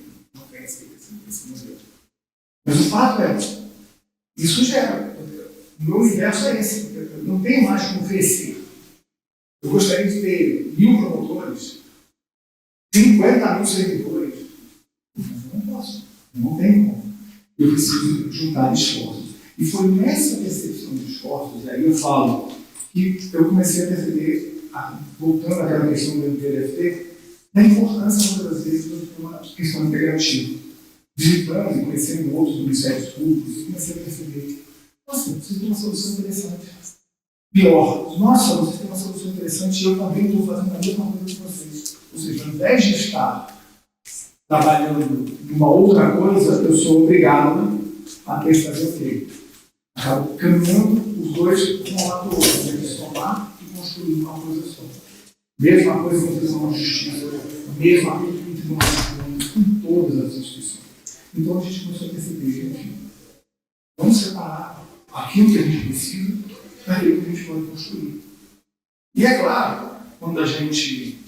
esse modelo. Mas o fato é, isso gera. O meu universo é esse. Eu não tenho mais como crescer. Eu gostaria de ter 1.000 promotores, 50 mil servidores. Mas eu não posso. Eu não tenho como. Eu preciso juntar esforços. E foi nessa percepção de esforços, e aí eu falo, que eu comecei a perceber, voltando àquela questão do MPLFT, da importância, muitas das vezes, de uma questão integrativa. Visitando e conhecendo outros ministérios públicos, eu comecei a perceber, nossa, você tem uma solução interessante. Pior, nossa, você tem uma solução interessante e eu também estou fazendo a mesma coisa que vocês. Ou seja, ao invés de estar trabalhando numa outra coisa, eu sou obrigado a ter que fazer o quê? Acabo caminhando os dois um ao lado do outro, de somar e construir uma coisa só. Mesma coisa com Tribunal de Justiça, mesma coisa com Tribunal de Justiça, com todas as instituições. Então a gente começou a perceber, gente, vamos separar aquilo que a gente precisa daquilo que a gente pode construir. E é claro, quando a gente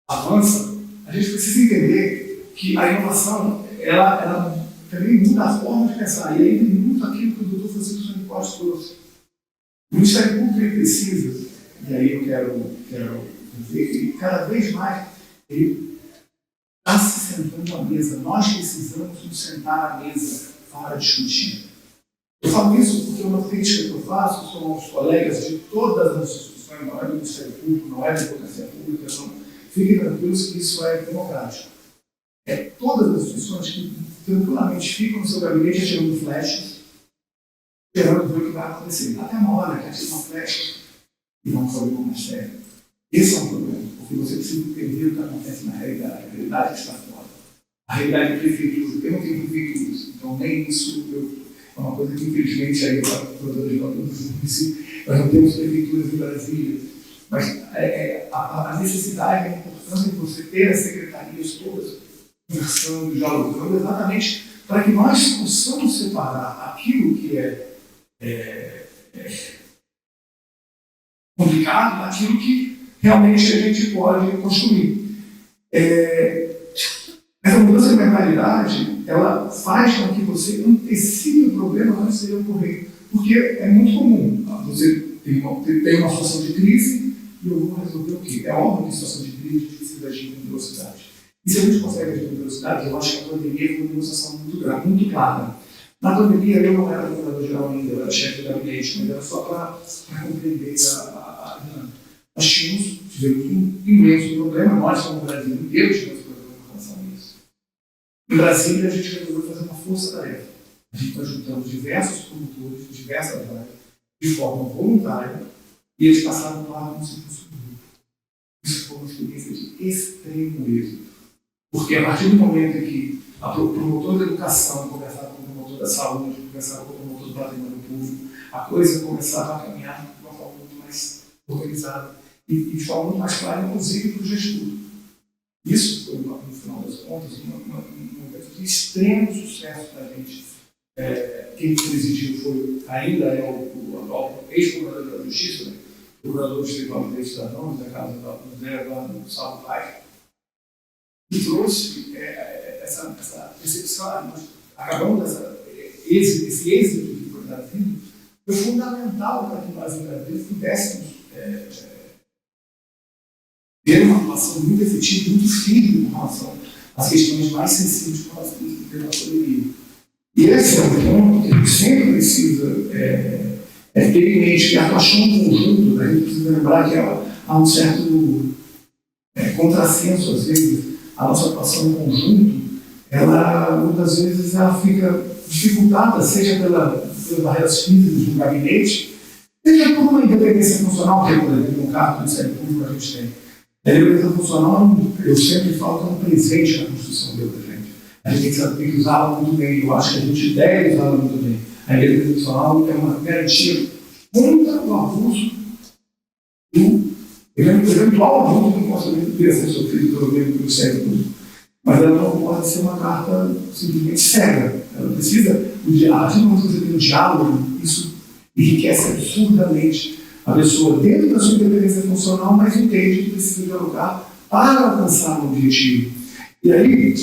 avança, a gente precisa entender que a inovação, ela também muda a forma de pensar. E aí tem muito aquilo que o doutor Francisco Santos Costa trouxe. O Ministério Público ele precisa, e aí eu quero dizer que cada vez mais ele está se sentando à mesa. Nós precisamos nos sentar à mesa para discutir. Eu falo isso porque uma crítica que eu faço são aos colegas de todas as instituições, não é do Ministério Público, não é da Advocacia Pública, não. Fiquem tranquilos que isso é democrático. Todas as instituições que tranquilamente ficam no seu gabinete atirando flechas, esperando ver o que vai acontecer. Até uma hora que atira uma flecha e não foi uma mais sério. Esse é um problema, porque você precisa entender o que acontece na realidade, a realidade que está fora. A realidade de prefeitura, eu não tenho prefeituras, então nem isso é uma coisa que infelizmente aí para o doutor Geraldo disse, nós não temos prefeituras em Brasília. Mas a necessidade, a importância de você ter as secretarias todas conversando, dialogando, exatamente para que nós possamos separar aquilo que é complicado daquilo que realmente a gente pode construir. Essa mudança de mentalidade, ela faz com que você antecipe o problema antes de ele ocorrer. Porque é muito comum. Você tem uma situação de crise e eu vou resolver o quê? É óbvio que em situação de crise a gente precisa agir com velocidade. E se a gente consegue agir com velocidade, eu acho que a pandemia foi uma demonstração muito clara. Na pandemia, eu não era governador-geral ainda, eu era chefe do gabinete, mas era só para compreender a dinâmica. Nós tivemos um imenso problema, nós, como Brasil inteiro, tivemos problema com relação a isso. Em Brasília, a gente resolveu fazer uma força-tarefa. A gente está juntando diversos promotores, diversas áreas, de forma voluntária, e eles passaram por lá como se fosse um grupo. Isso foi uma experiência de extremo êxito. Porque a partir do momento em que o promotor da educação conversava com o promotor da saúde, conversava com o promotor do patrimônio público, a coisa começava a caminhar de uma forma muito mais organizada e de forma muito mais clara, inclusive para o gestor. Isso foi, no final das contas, um evento de extremo sucesso para a gente. Quem presidiu foi, ainda é o ex-procurador da Justiça, né? O procurador distrital de direitos cidadãos, da casa do José Eduardo Salvo Paz, que trouxe essa percepção. Nós acabamos esse êxito que foi trazido foi fundamental para que nós, em Brasília, pudéssemos ter uma atuação muito efetiva, muito firme com relação às questões mais sensíveis com relação à pandemia. E esse é um ponto que a gente sempre precisa ter em mente, que a atuação em conjunto, a gente precisa lembrar que há um certo contrassenso, às vezes, a nossa atuação em conjunto, ela, muitas vezes, ela fica dificultada, seja pelas barreiras físicas de um gabinete, seja por uma independência funcional, que, por exemplo, no caso do Ministério Público, a gente tem. A independência funcional, eu sempre falo que é um presente na Constituição da gente. A gente tem que usá-la muito bem, eu acho que a gente deve usá-la muito bem. A independência funcional é uma garantia contra o abuso do eventual abuso que possa vir a ser sofrido pelo Ministério Público. Mas ela não pode ser uma carta simplesmente cega. Ela precisa, a gente não precisa ter um diálogo, isso enriquece absurdamente a pessoa dentro da sua independência funcional, mas entende que precisa dialogar para alcançar um objetivo. E aí,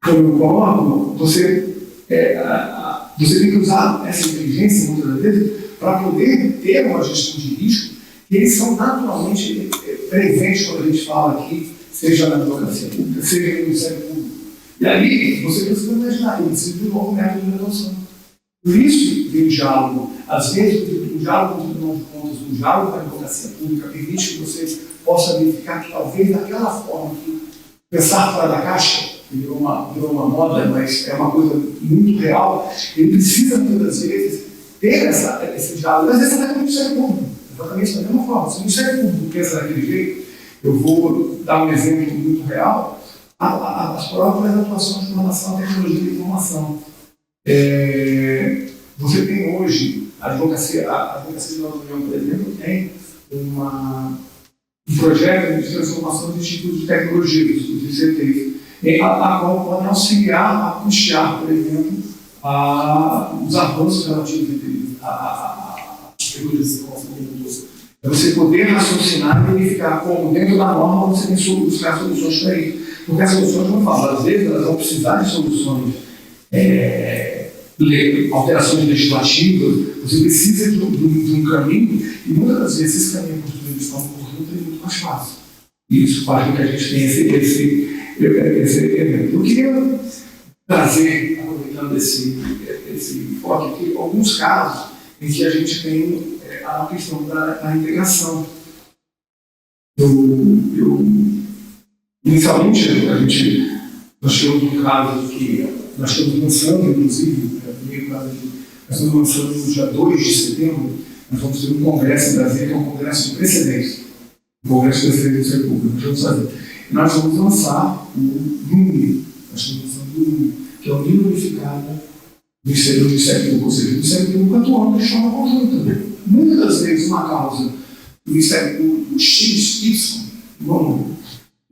como eu coloco, você tem que usar essa inteligência, muitas das vezes, para poder ter uma gestão de risco, que eles são naturalmente presentes quando a gente fala aqui, seja na advocacia pública, seja no Ministério Público. E aí, você precisa imaginar, ele precisa de um novo método de redação. Por isso, tem um diálogo, às vezes, um diálogo com o Tribunal de Contas, um diálogo com a advocacia pública, permite que você possa verificar que talvez daquela forma que pensar fora da caixa, que virou uma moda, mas é uma coisa muito real, ele precisa, muitas das vezes, ter esse diálogo. Às vezes, até com o Ministério Público, exatamente da mesma forma. Se o Ministério Público pensa daquele jeito, eu vou dar um exemplo muito real, as próprias atuações com relação à tecnologia de informação. Você tem hoje, a Advocacia da União, por exemplo, tem um projeto de transformação de institutos de tecnologia, dos ICTs, a qual pode auxiliar a custear, por exemplo, os avanços relativos à tecnologia de informação. É você poder raciocinar e verificar como, dentro da norma, você tem que buscar soluções para isso. Porque as soluções, como eu falo, às vezes elas vão precisar de soluções, alterações legislativas, você precisa de um caminho, e muitas das vezes esse caminho construído de forma conjunta é muito mais fácil. E isso faz com que a gente tenha esse evento. Eu queria trazer, aproveitando esse foco aqui, alguns casos em que a gente tem a questão da integração. Inicialmente, nós tivemos um caso que nós estamos lançando, inclusive, nós estamos lançando no dia 2 de setembro, nós vamos ter um congresso em Brasília, que é um congresso de precedentes, o Congresso de Precedentes República. Nós vamos lançar o NUME, nós estamos lançando o NUME, que é o nível unificado do Ministério Público, ou seja, o Ministério Público atuando de forma conjunta. Muitas das vezes uma causa o XY,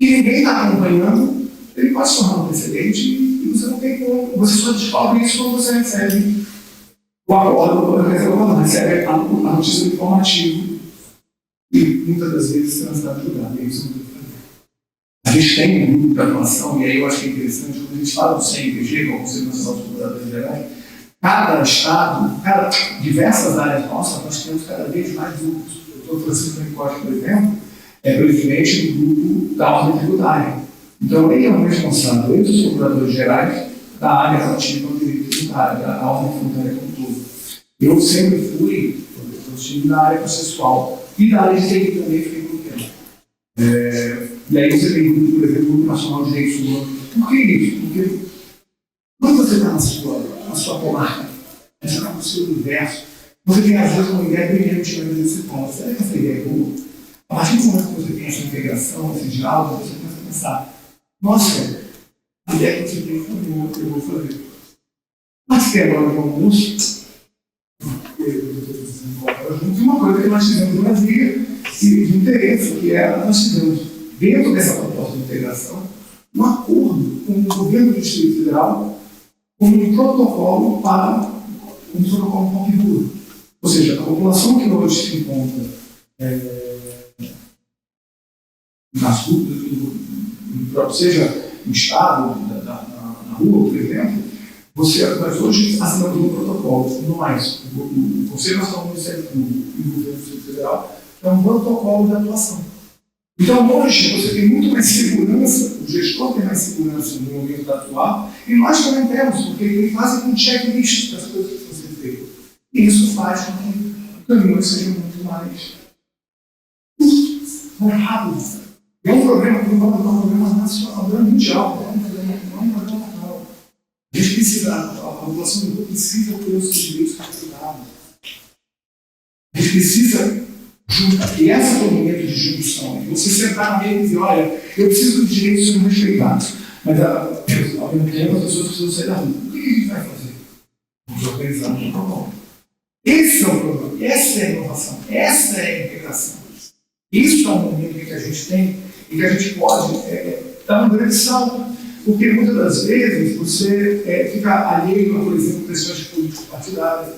e ninguém está acompanhando, ele pode se tornar um precedente e você não tem como. Você só descobre isso quando você recebe o acordo, recebe a notícia do informativo e muitas das vezes transitado julgado. E isso não tem que fazer. A gente tem um grupo de atuação, e aí eu acho que é interessante, quando a gente fala do CNPG, que é o Conselho Nacional dos Procuradores Gerais, cada estado, diversas áreas nossas, nós temos cada vez mais grupos. O doutor Francisco Nicote, por exemplo, é presidente do grupo da ordem tributária. Então, ele é o responsável, ele dos procuradores gerais, da área relativa ao direito tributário, da ordem tributária como um todo. Eu sempre fui, eu estive na área processual e da área de direito também fiquei por tempo. E aí você tem, por exemplo, o Grupo Nacional de Direitos Humanos. Por que isso? Porque quando você está na sua comarca, você está no seu universo, você tem às vezes uma ideia brilhante, mas você fala, será que essa ideia é boa? A partir do momento que você tem essa integração, esse diálogo, você começa a pensar, nossa, a ideia que você tem eu vou fazer. Mas que agora no almoço, uma coisa que nós tivemos no Brasília, e de interesse, que era, nós tivemos, dentro dessa proposta de integração, um acordo com o governo do Distrito Federal, com um protocolo para um protocolo configura. Ou seja, a população que hoje se encontra nas ruas, seja no estado, na rua, por exemplo, nós hoje assinamos um protocolo. Nós, o Conselho Nacional do Ministério Público e o Governo do Distrito Federal, é um protocolo de atuação. Então, hoje, você tem muito mais segurança, o gestor tem mais segurança no momento de atuar, e nós também temos, porque ele faz um checklist das coisas que estão sendo feitas. E isso faz com que o caminho seja muito mais rápido. É um problema que não é um problema nacional, é um problema mundial, não é um problema local. A gente precisa, a população do mundo precisa ter os seus direitos respeitados. A gente precisa juntar. E esse é o momento de junção. Você sentar na mesa e dizer, olha, eu preciso dos direitos serem respeitados. Mas, ao mesmo tempo, as pessoas precisam sair da rua. O que a gente vai fazer? Vamos organizar um protocolo. Esse é o problema. Essa é a inovação. Essa é a integração. Isso é um momento em que a gente tem e que a gente pode dar um grande salto. Porque muitas das vezes você fica alheio a, por exemplo, questões de políticos partidários,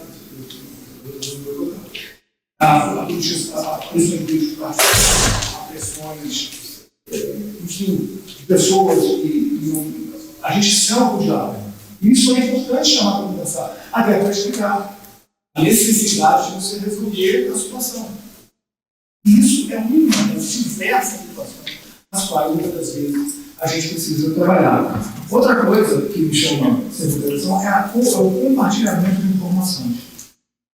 a questões de políticos partidários, a questões, enfim, de pessoas e a gente chama o diálogo. Isso é importante chamar para conversar, até para explicar a necessidade de você resolver a situação. Isso é uma das diversas situações nas quais, muitas das vezes, a gente precisa trabalhar. Outra coisa que me chama sempre atenção é o compartilhamento de informações.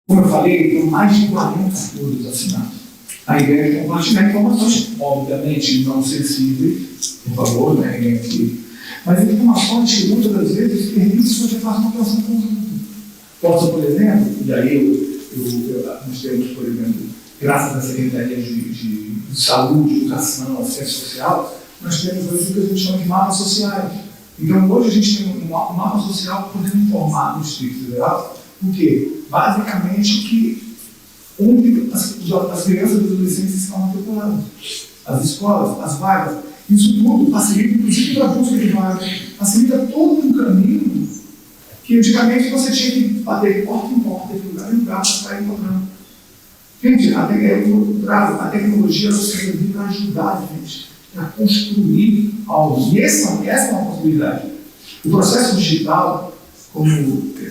Como eu falei, tem mais de 40 acordos assinados. A ideia é compartilhar informações, obviamente não sensíveis, por favor, né, ninguém aqui, mas informações que muitas das vezes permitem que você faça uma atuação conjunta. Posso, por exemplo, e aí nós temos, por exemplo, graças à Secretaria de Saúde, Educação, Assistência Social, nós temos hoje o que a gente chama de mapas sociais. Então, hoje a gente tem um mapa social podendo informar no Distrito Federal, porque, basicamente, que onde as crianças e os adolescentes estão matriculadas, as escolas, as vagas. Isso tudo facilita, inclusive, para a busca de vagas, facilita todo um caminho que, antigamente, você tinha que bater de porta em porta, de lugar em lugar, para estar encontrando. Gente, a tecnologia ela serve para ajudar a gente a construir algo. E essa é uma possibilidade. O processo digital, como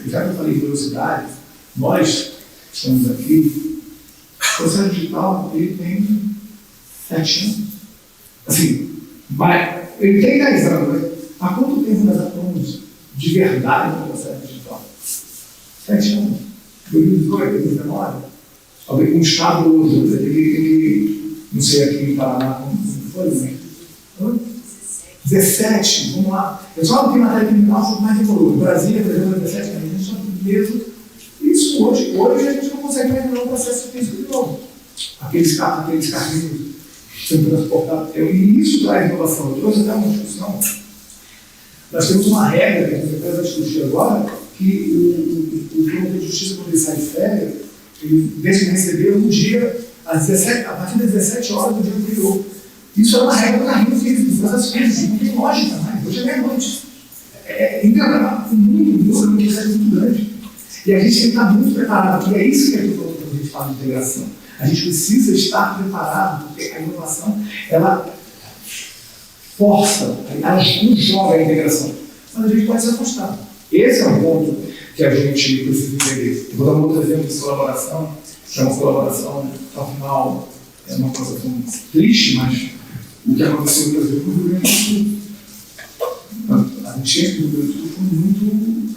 já que eu falei de velocidade, nós estamos aqui, o processo digital ele tem 7 anos. Assim, ele tem 10 anos, mas há quanto tempo nós atuamos de verdade no processo digital? 7 anos. 2018, 2019. Talvez um estado ou outro, não sei aqui em Paraná como foi, né? 17, vamos lá. Eu só não tenho matéria criminal, só mais demorou. Em Brasília, por exemplo, 17, a gente só tem mesmo. Isso hoje a gente não consegue mais virar um processo físico de novo. Aqueles carrinhos sendo transportados. E isso traz inovação. Eu trouxe até uma discussão. Nós temos uma regra, que a gente vai discutir agora, que o Tribunal de Justiça, quando ele sai de férias, ele deixa de receber um dia a partir das 17 horas do dia anterior. Isso era uma regra do carrinho físico, das coisas, não tem lógica mais. Hoje é meia-noite. O mundo é uma questão muito grande. E a gente tem que estar muito preparado, e é isso que a gente fala de integração. A gente precisa estar preparado, porque a inovação, ela força, ela joga a integração. Mas a gente pode se afastar. Esse é o ponto que a gente precisa entender. Eu vou dar um outro exemplo de colaboração, que é uma colaboração, ao final, é uma colaboração triste, mas o que aconteceu, por exemplo, no Rio Grande do Sul. A enchente do Rio Grande do Sul foi muito.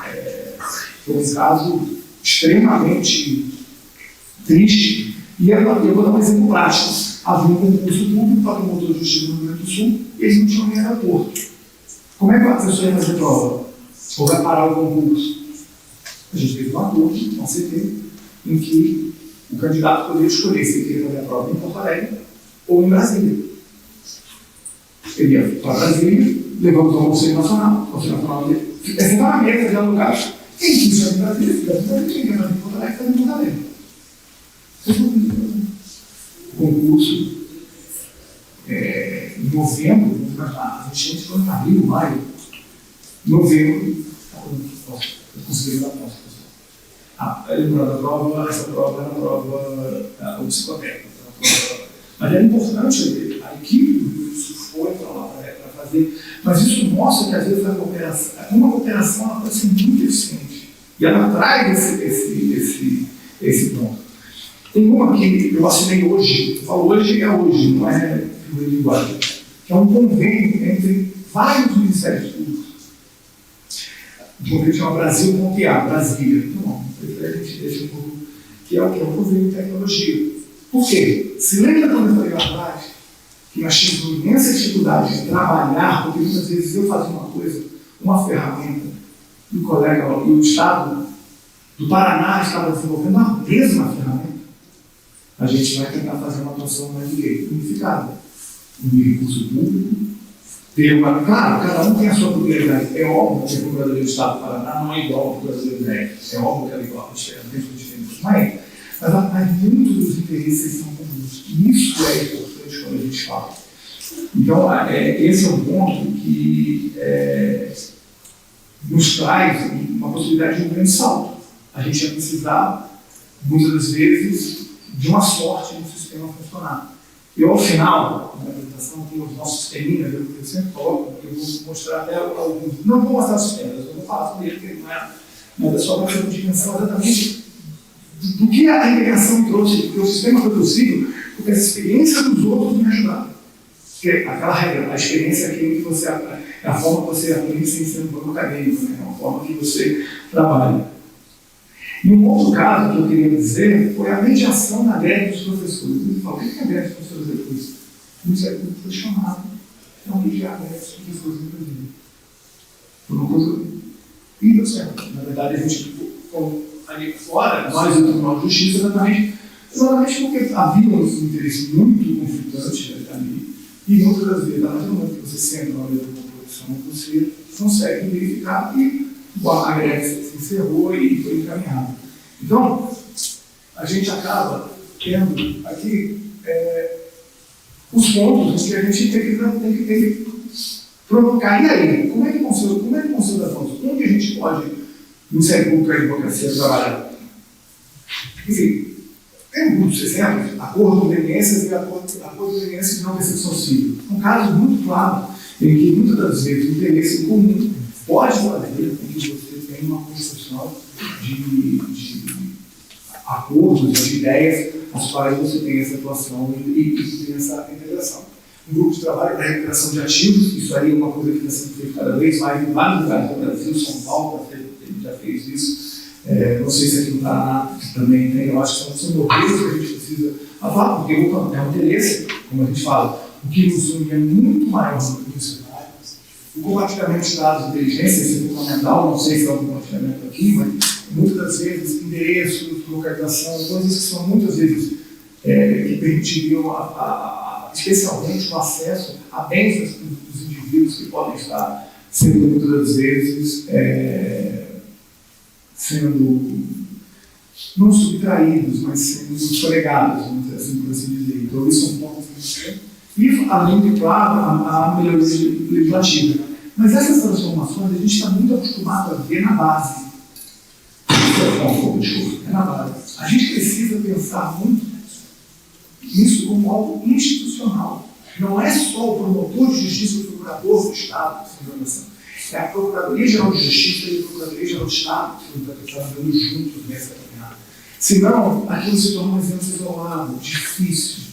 Foi um caso extremamente triste. E eu vou dar um exemplo prático. Havia um concurso público para promotor de justiça no Rio Grande do Sul e eles não tinham nem aeroporto. Como é que a pessoa ia fazer prova? Ou vai parar o concurso? A gente fez um acordo, um CT, em que o candidato poderia escolher se ele queria fazer a prova em Porto Alegre ou em Brasília. Ele ia para Brasília, levamos ao Conselho Nacional, o Conselho Nacional dele, essa é uma mesa de alugar. Quem quis fazer em Brasília, fica em Brasília, quem quer fazer em Porto Alegre, fica em Porto Alegre. O concurso, em novembro, a gente foi em abril, maio, novembro, eu consegui dar a prova. Essa prova era a prova psicotécnica. Mas era importante, a equipe do Sul foi para lá para fazer, mas isso mostra que às vezes uma cooperação ela pode ser muito eficiente. E ela traz esse ponto. Tem uma que eu assinei hoje, eu falo hoje, não é linguagem, que é um convênio entre vários ministérios públicos. O convênio chama Brasil com PA, Brasília. Não, a gente deixa um pouco, que é o que? É um convênio de tecnologia. Por quê? Se lembra quando eu falei lá atrás que nós tínhamos imensa dificuldade de trabalhar, porque muitas vezes eu fazia uma coisa, uma ferramenta, e o colega, e o Estado do Paraná estava desenvolvendo a mesma ferramenta. A gente vai tentar fazer uma atuação mais unificada. Unir recurso público, ter uma. Claro, cada um tem a sua peculiaridade. É óbvio que a Procuradoria do Estado do Paraná não é igual à Procuradoria do MEC. É óbvio que ela é igual, mas muitos dos interesses são comuns. Isso é importante quando a gente fala. Então, esse é um ponto que nos traz uma possibilidade de um grande salto. A gente vai precisar, muitas das vezes, de uma sorte no sistema funcionar. Eu, ao final da apresentação, tenho os nossos sisteminhas, eu sempre coloco, eu vou mostrar até alguns. Não vou mostrar os sistemas, eu vou falar sobre ele, porque não é só para de pensar exatamente do que a integração trouxe, porque o sistema foi possível, porque as experiências dos outros me ajudaram. Porque aquela regra, a experiência é aquilo que você aprende, é a forma que você aprende sem ser um banco acadêmico, né? É uma forma que você trabalha. E um outro caso que eu queria dizer foi a mediação na greve dos professores. Eu falo, o que é a greve dos professores depois? O Ministério Público foi chamado a mediar a greve dos professores no Brasil. Foi uma coisa. E deu certo. Na verdade, a gente ficou ali fora, nós do Tribunal de Justiça, exatamente porque havia um interesse muito conflitante ali. E muitas das vezes, a partir do momento que você senta na mesa de uma produção, você consegue verificar e a greve se encerrou e foi encaminhada. Então, a gente acaba tendo aqui os pontos que a gente tem que provocar. E aí, como é que funciona a fonte? Onde a gente pode, no Ministério Público e Advocacia, trabalhar? Enfim, tem muitos exemplos, acordo com leniências e acordo com leniências de não percepção civil. Um caso muito claro, em que muitas das vezes o interesse comum pode fazer com que você tenha uma construção de acordos, de ideias, as quais você tem essa atuação e tem essa integração. Um grupo de trabalho para recuperação de ativos, isso aí é uma coisa que está sendo feita cada vez mais em vários lugares do Brasil, São Paulo já fez isso. Não sei se aqui no Paraná também tem, eu acho que são modelos que a gente precisa falar, porque é um interesse, como a gente fala, o que nos une é muito maior do que isso. O compartilhamento de dados de inteligência, isso é fundamental, não sei se é um compartilhamento aqui, mas muitas das vezes endereços, localização, coisas que são muitas vezes que permitiriam, especialmente o acesso a bens dos indivíduos que podem estar sendo muitas das vezes não subtraídos, mas sendo fregados, vamos dizer assim, por assim dizer. Então, isso é um ponto importante. E, além de, claro, a melhoria legislativa. Mas essas transformações a gente está muito acostumado a ver na base. É na base. A gente precisa pensar muito nisso como algo institucional. Não é só o promotor de justiça, o procurador do Estado, é a Procuradoria-Geral de Justiça e a Procuradoria-Geral do Estado que estão trabalhando juntos nessa caminhada. Senão, aquilo se torna um exemplo isolado, difícil,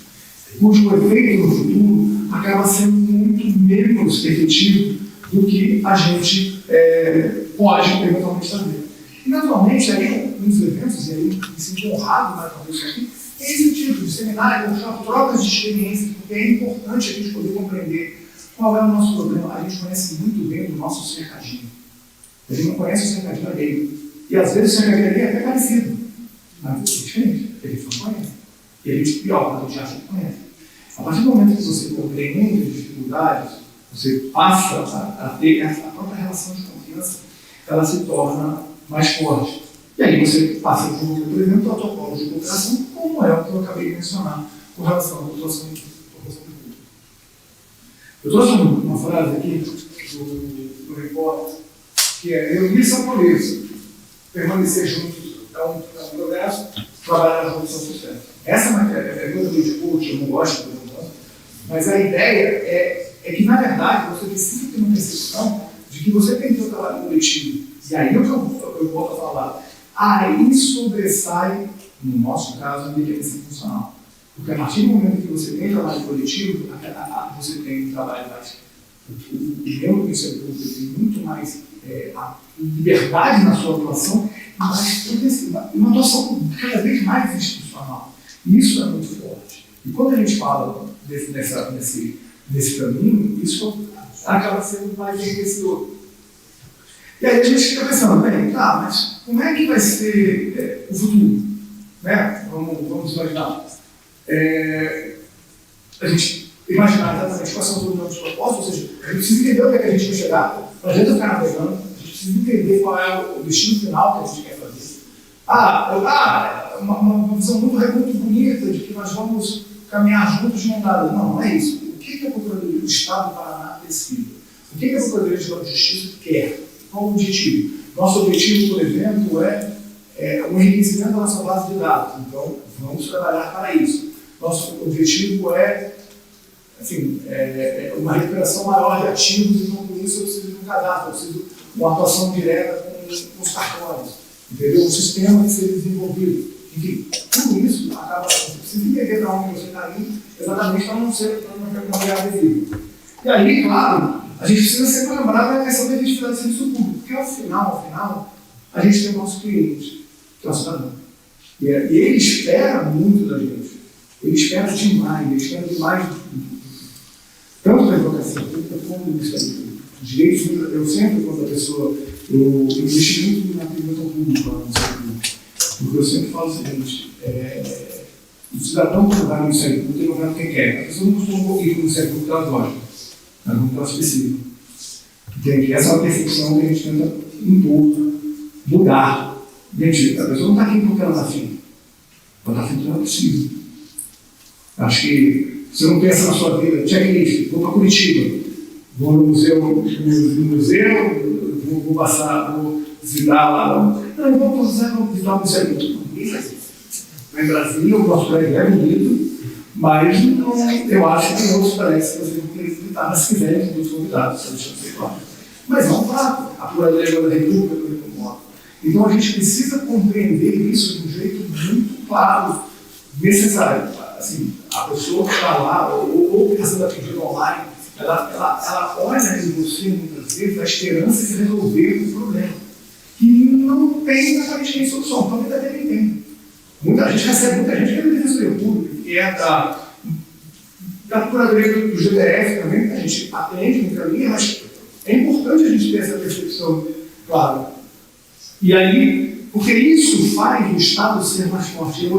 cujo efeito no futuro acaba sendo muito menos efetivo do que a gente pode eventualmente fazer. E, naturalmente, aí, nos eventos, e aí me sinto honrado mais uma vez aqui, tem esse tipo de seminário, workshop, trocas de experiências, porque é importante a gente poder compreender qual é o nosso problema. A gente conhece muito bem o nosso cercadinho. A gente não conhece o cercadinho alheio. E às vezes o cercadinho alheio é até parecido, mas é diferente, porque a gente não conhece. E a gente, pior, a gente acha que conhece. A partir do momento que você compreende as dificuldades, você passa a ter a própria relação de confiança, ela se torna mais forte. E aí você passa a desenvolver, por exemplo, protocolos de cooperação, como é o que eu acabei de mencionar com relação à população pública. Eu trouxe uma frase aqui do repórter, que é reunir São Paulo, permanecer juntos é um progresso, trabalhar na condição de sucesso. Essa é coisa de coach, eu não gosto, mas a ideia é que, na verdade, você precisa ter uma percepção de que você tem que ter um trabalho coletivo. E aí eu volto a falar. Aí sobressai, no nosso caso, a inteligência funcional. Porque a partir do momento que você tem trabalho coletivo, você tem um trabalho mais. O membro do Ministério Público tem muito mais liberdade na sua atuação e uma atuação cada vez mais institucional. E isso é muito forte. E quando a gente fala nesse caminho, isso acaba sendo mais enriquecedor. E aí a gente fica pensando, bem, tá, mas como é que vai ser o futuro? Né? Vamos imaginar. A gente imaginar exatamente quais são os nossos propósitos, ou seja, a gente precisa entender onde é que a gente vai chegar. Não adianta ficar navegando, a gente precisa entender qual é o destino final que a gente quer fazer. Uma visão muito bonita de que nós vamos caminhar juntos de mão dada. Não é isso. O que a Procuradoria do Estado do Paraná decide? O que a Procuradoria-Geral de Justiça quer? Qual o objetivo? Nosso objetivo, por exemplo, é o enriquecimento da nossa base de dados. Então, vamos trabalhar para isso. Nosso objetivo é uma recuperação maior de ativos, e com isso eu preciso de um cadastro, eu preciso de uma atuação direta com os cartórios, entendeu? Um sistema que seja desenvolvido. Enfim, tudo isso acaba, você precisa entender para onde você está indo, exatamente para não virar devido. E aí, claro, a gente precisa sempre lembrar da questão da identidade do serviço público, porque ao final, a gente tem o nosso cliente, que é o cidadão. E ele espera muito da gente. Ele espera demais tanto da advocacia pública como do Ministério Público. Os direitos, eu sempre, quando a pessoa, eu investi muito na atendimento ao público, lá no Ministério Público, porque eu sempre falo o seguinte, o cidadão que vai no Ministério Público, ele não vai no que quer. A pessoa não costuma ir para o Ministério Público pelas lógicas, mas não pelas específicas. Entende? Essa é uma percepção que a gente tenta impor, mudar. Gente, a pessoa não está aqui porque ela está afim, ela está afim porque ela precisa. Acho que você não pensa na sua vida, checklist, vou para Curitiba, vou no museu, vou visitar lá. Não, eu vou visitar o Ministério Público. Ninguém faz isso. Em Brasília, o nosso prédio é bonito, mas eu acho que outros parecem que você não tem que visitar, mas se quiserem, todos convidados, só deixando ser claro. Mas não fato, a Procuradoria da República do mesmo modo. Então a gente precisa compreender isso de um jeito muito claro, necessário. Assim, a pessoa que está lá, ou que está sendo atendida online, ela olha em você, muitas vezes, a esperança de resolver um problema, que não tem aparentemente solução, talvez até nem tem. Muita gente recebe, muita gente que é da Defensoria Pública, que é da Procuradoria do GDF também, a gente atende no caminho, mas é importante a gente ter essa percepção clara. E aí, porque isso faz o Estado ser mais forte.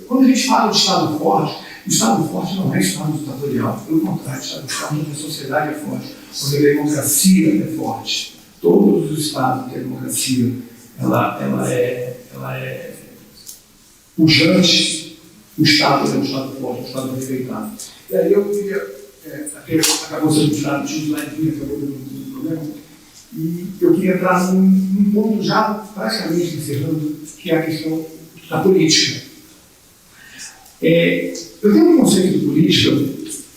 Quando a gente fala de Estado forte não é Estado ditatorial, pelo contrário, Estado forte onde a sociedade é forte, onde a democracia é forte. Todos os Estados que a democracia ela é pujante, o Estado é um Estado forte, um Estado respeitado. E aí eu queria, acabou sendo puxado, tinha um slide, acabou dando um problema, e eu queria entrar num ponto já praticamente encerrando, que é a questão da política. Eu tenho um conceito de política,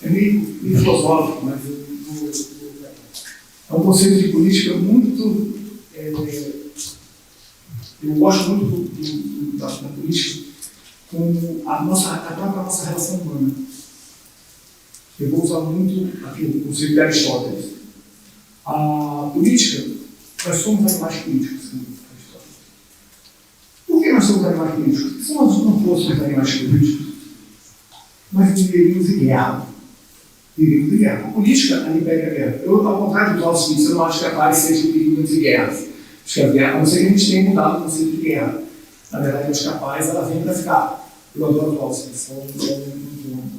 é meio filosófico, mas é um conceito de política muito... eu gosto muito da política como a própria nossa relação humana. Eu vou usar muito aqui o conceito de Aristóteles. A política, nós somos animais políticos, segundo Aristóteles. Por que nós somos animais políticos? Porque se nós não fôssemos animais políticos, nós viveríamos em guerra. Viveríamos em guerra. A política, ali pega a guerra. Eu, ao contrário dos nossos filhos, eu não acho que a paz seja o período de guerras. Acho que a guerra, a não ser que a gente tenha mudado o conceito de guerra. Na verdade, acho que a paz, ela vem para ficar. Eu adoro Clausewitz,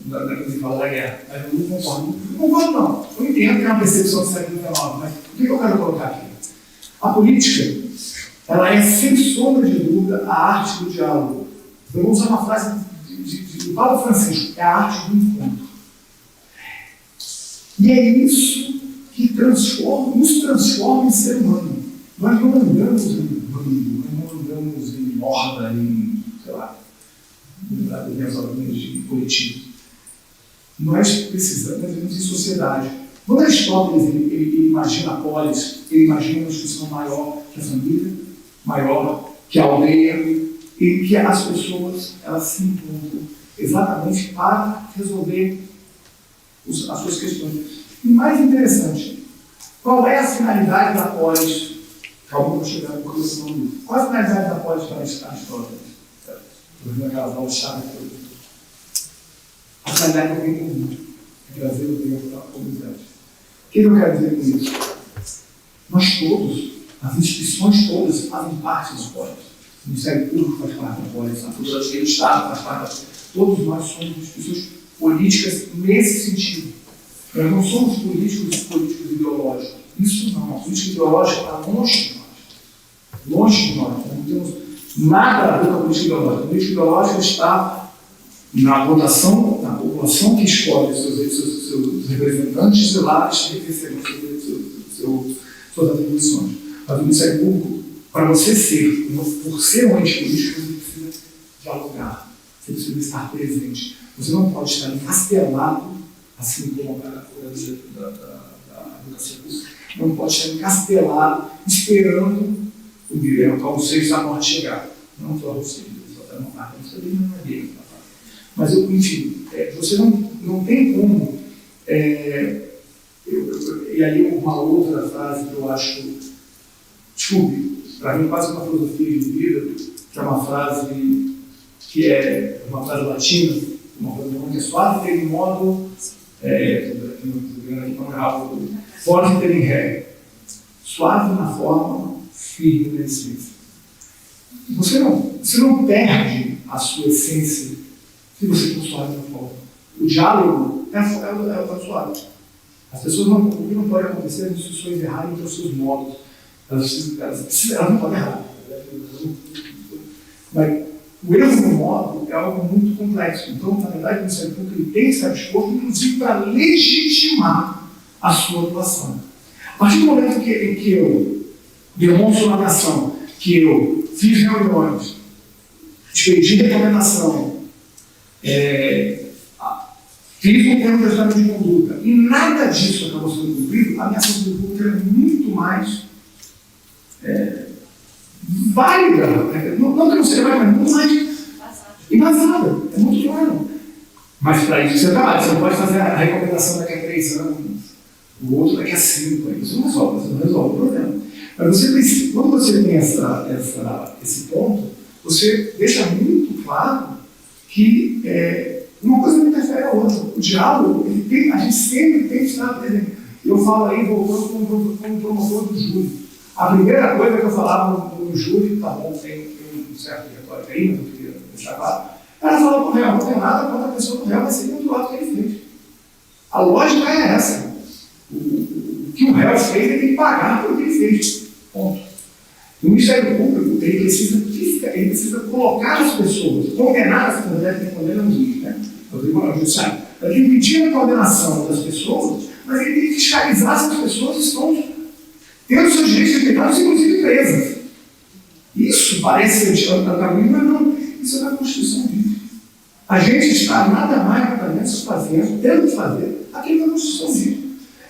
daquilo que fala da guerra. Mas eu não concordo. Não concordo, não. Eu entendo que é uma percepção do século XIX, mas o que eu quero colocar aqui? A política, ela é, sem sombra de dúvida, a arte do diálogo. Eu vou usar uma frase do Papa Francisco, é a arte do encontro. E é isso que nos transforma em ser humano. Nós não andamos em bando, nós não andamos em horda, em, sei lá, minhas ordens de coletivo. Nós precisamos em sociedade. Quando Aristóteles ele imagina a polis, ele imagina uma instituição maior que a família, maior que a aldeia, e que as pessoas elas se encontram exatamente para resolver as suas questões. E mais interessante, qual é a finalidade da polis? Calma, eu vou chegar no começo do livro. Qual é a finalidade da polis para Aristóteles? Estou vendo aquelas aulas chaves. A finalidade é o bem comum, é trazer o bem para a comunidade. O que eu quero dizer com isso? Nós todos, as instituições todas, fazem parte dos polis. O Ministério Público faz parte da polis, a Procuradoria do Estado faz parte da polis. Todos nós somos instituições políticas nesse sentido. Nós não somos políticos ideológicos. Isso não. A política ideológica está longe de nós. Longe de nós. Não temos nada a ver com a política ideológica. A política ideológica está na votação, na população que escolhe seus representantes e lá recebem suas atribuições. Mas o Ministério Público, para você ser, por ser um ente político, você precisa dialogar, você precisa estar presente. Você não pode estar encastelado, assim como a Procuradoria da Educação Pública, não pode estar encastelado esperando o Guilherme Paulo VI da morte chegar. Não só você, só está numa parte, não é dele. Mas, enfim, você não tem como. E aí, uma outra frase que eu acho. Desculpe, para mim, quase uma filosofia de vida, que é uma frase que é uma frase latina, uma frase que é suave ter em modo. Forte ter em ré. Suave na forma, firme na essência. Você não perde a sua essência se você for suave na forma. O diálogo é suave. As pessoas o que não pode acontecer é as discussões errarem entre os seus modos. Elas não podem errar. Mas o erro no modo é algo muito complexo. Então, na verdade, o Ministério Público ele tem que estar disposto, inclusive, para legitimar a sua atuação. A partir do momento em que eu demonstro uma ação, que eu fiz reuniões, expedi recomendação, fiz um termo de ajustamento de conduta, e nada disso acabou sendo cumprido, a minha ação pública é muito mais válida. Não que não seja válida, mas muito mais embasada. É muito claro. Mas para isso você trabalha. Você não pode fazer a recomendação daqui a 3 anos, o outro daqui a 5. Isso não resolve o problema. Mas você precisa, quando você tem esse ponto, você deixa muito claro que uma coisa não interfere a outra. O diálogo, a gente sempre tem que estar presente. Eu falo aí, voltando como promotor do júri. A primeira coisa que eu falava no júri, tá bom, tem um certo retórico aí, mas eu queria deixar claro, era falar para o réu, não tem nada contra a pessoa do réu, vai ser muito ato que ele fez. A lógica é essa. O que o réu fez, ele tem que pagar pelo que ele fez. Ponto. O Ministério Público ele precisa colocar as pessoas, condenar as pessoas, que condena o juiz, né? O Tribunal Judiciário. Ele impedir a condenação das pessoas, mas ele tem que fiscalizar se as pessoas estão tendo seus direitos respeitados, inclusive presas. Isso parece ser antagonismo, mas não. Isso é da Constituição viva. A gente está nada mais nada menos fazendo, tendo de fazer aquilo que a Constituição diz.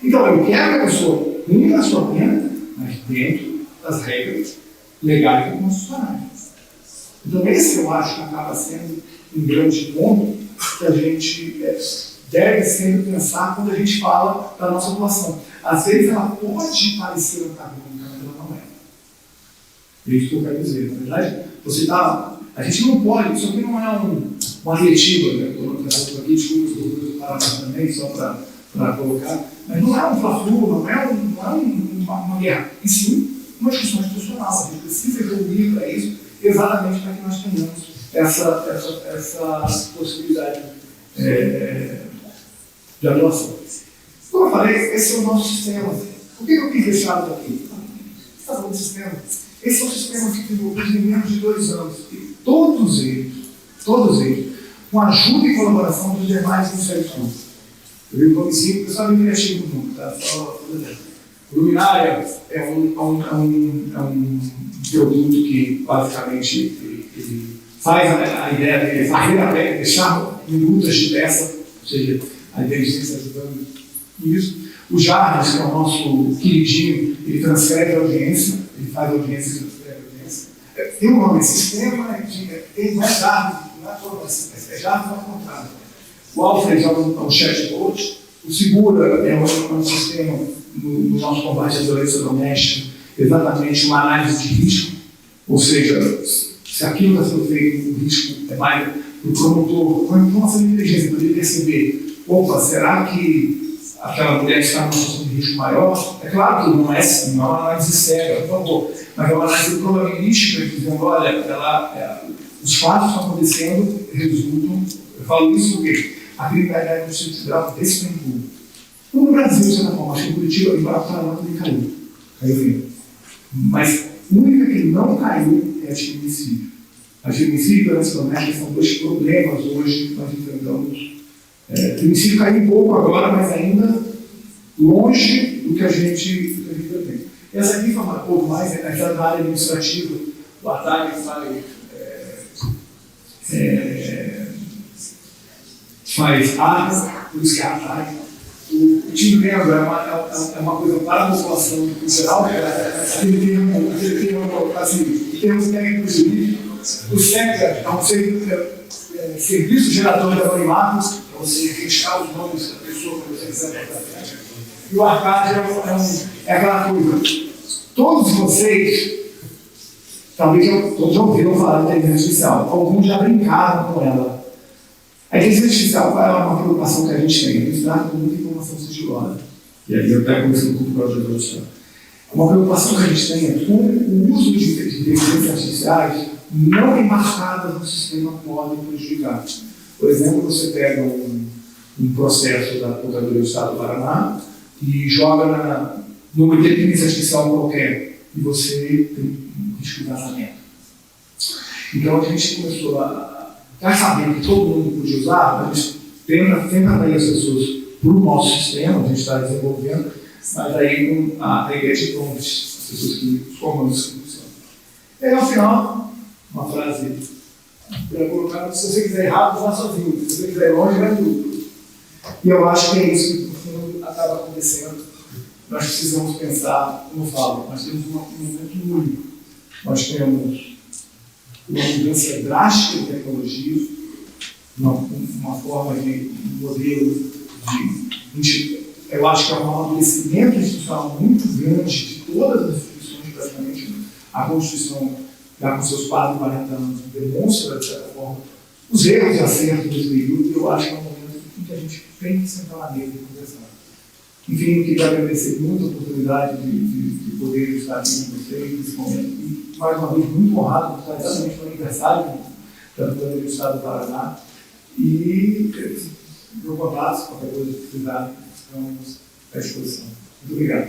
Então, eu quero que a pessoa cumpra a sua pena, mas dentro das regras legais e constitucionais. Então, esse eu acho que acaba sendo um grande ponto que a gente deve sempre pensar quando a gente fala da nossa população. Às vezes ela pode parecer antagônica, mas ela não é. É isso que eu quero dizer. Na verdade, a gente não pode, isso aqui não é uma diretiva, né? Estou aqui, desculpa, estou parado também, só para colocar, mas não é um fla-flu, não é uma guerra, e sim uma discussão institucional. A gente precisa evoluir para isso, exatamente para que nós tenhamos essa possibilidade de atuação. Como eu falei, esse é o nosso sistema. Por que eu quis deixar isso aqui? Está falando de sistema. Esse é um sistema que desenvolvemos em menos de 2 anos. E todos eles, com a ajuda e colaboração dos demais ministérios públicos. Eu vi o Comicinho, o pessoal é bem criativo no mundo, tá? O Luminária é um produto que, basicamente, ele faz a ideia de fazer a pele, deixar minutas de peça, ou seja, a inteligência ajudando isso. O Jarvis, que é o nosso queridinho, ele transcreve a audiência, ele faz a audiência e transcreve a audiência. Tem um nome, sistema, não é Jarvis, não é todo é Jarvis ao contrário. O Alfred é um chatbot, o Segura é um sistema no nosso combate à violência doméstica, exatamente uma análise de risco, ou seja, se aquilo está sendo feito, o risco é mais para o promotor, com a informação de inteligência, para ele perceber, opa, será que aquela mulher está numa situação de risco maior? É claro que não é uma análise cega, por favor, mas é uma análise probabilística, dizendo, olha, os fatos estão acontecendo, resultam. Eu falo isso porque a criminalidade no Distrito Federal desse tempo. No Brasil, de certa forma, acho que em Curitiba, embora o Paraná também caiu mesmo. Mas a única que não caiu é a de feminicídio. A de feminicídio e violência doméstica são 2 problemas hoje que nós enfrentamos. O feminicídio caiu um pouco agora, mas ainda longe do que a gente tem. Essa aqui foi um pouco mais, essa da área administrativa, o ATAG faz área, por isso que é ATAG. O time vendo é uma coisa para a população em geral, em termos técnicos jurídicos. O SEGA é um serviço gerador de anonimatos, para você registrar os nomes da pessoa que você quiser botar. E o Arcade é aquela coisa. Todos vocês, talvez já ouviram falar de inteligência artificial, alguns já brincaram com ela. A inteligência artificial é uma preocupação que a gente tem. A gente trata com muita informação sigilosa. E aí eu até comecei com o projeto de audição. Uma preocupação que a gente tem é como o uso de inteligências artificiais não embarcadas no sistema podem prejudicar. Por exemplo, você pega um processo da Procuradoria do Estado do Paraná e joga numa inteligência artificial qualquer e você tem um risco de vazamento. Então a gente começou já sabendo que todo mundo podia usar, a gente tenta atrair as pessoas para o nosso sistema, a gente está desenvolvendo, mas aí com a ideia de as pessoas que os comandos que funcionam. E aí, ao final, uma frase para colocar: se você quiser ir rápido, vá sozinho, se você quiser ir longe, vai tudo. E eu acho que é isso que, no fundo, acaba acontecendo. Nós precisamos pensar, como eu falo, nós temos um momento único. Nós temos uma mudança drástica de tecnologia, uma forma de modelo eu acho que é um amadurecimento institucional muito grande de todas as instituições, praticamente. A Constituição, já com seus quase 40 anos, demonstra, de certa forma, os erros e acertos desse período, e eu acho que é um momento em que a gente tem que sentar na mesa e conversar. Enfim, eu queria agradecer muito a oportunidade de poder estar aqui com vocês nesse momento. E, mais uma vez, muito honrado por estar exatamente no aniversário da Procuradoria do Estado do Paraná. E meu contato, qualquer coisa que precisar, estamos à disposição. Muito obrigado.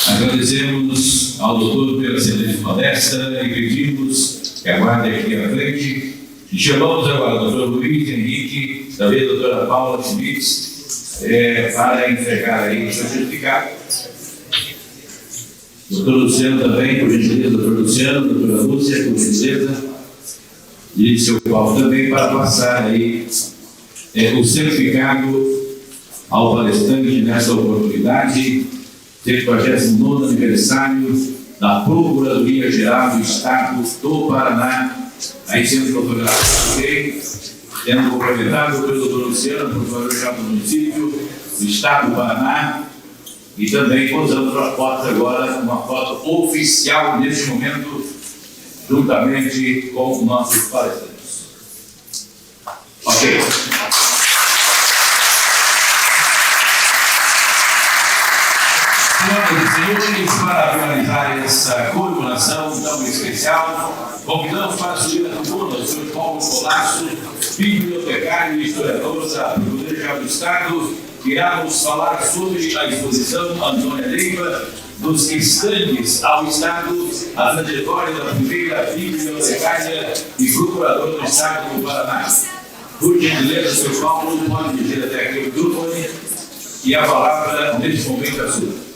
Agradecemos ao doutor pela excelente palestra e pedimos que aguarde aqui à frente. E chamamos agora o doutor Luiz Henrique, também a doutora Paula Schmitz, para entregar aí o seu certificado. Doutor Luciano também, por gentileza, doutor Luciano, doutora Lúcia, por gentileza. E seu Paulo também, para passar aí o certificado ao palestrante nessa oportunidade, 79º aniversário da Procuradoria-Geral do Estado do Paraná, aí sendo fotografado, sendo cumprimentado pelo doutor Luciano, Procurador-Geral do Município do Estado do Paraná, e também posamos uma foto agora, uma foto oficial neste momento, juntamente com nossos palestrantes. Ok. Senhoras e senhores, para finalizar essa comemoração tão especial, convidamos para subir a tribuna o Sr. Paulo Colasso, bibliotecário e historiador da Procuradoria-Geral do Estado, que irá nos falar sobre a exposição Antônia Leiva, dos estandes ao Estado, a trajetória da primeira bibliotecária e procuradora do Estado do Paraná. Por gentileza, Sr. Paulo, pode dizer até aqui o microfone e a palavra neste momento é sua.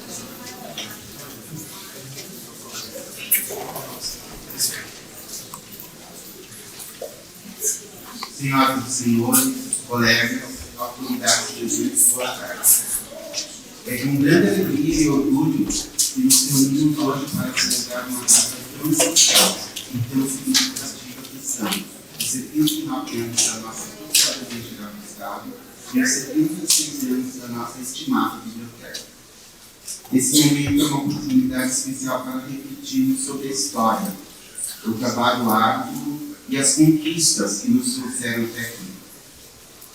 Senhoras e senhores, colegas, autoridades de juízo, boa tarde. É com grande alegria e orgulho que nos reunimos hoje para celebrar uma data tão especial e tão significativa que são os 79 anos da nossa Procuradoria-Geral do Estado e os 76 anos da nossa estimada biblioteca. Esse momento é uma oportunidade especial para refletirmos sobre a história, o trabalho árduo e as conquistas que nos trouxeram até aqui.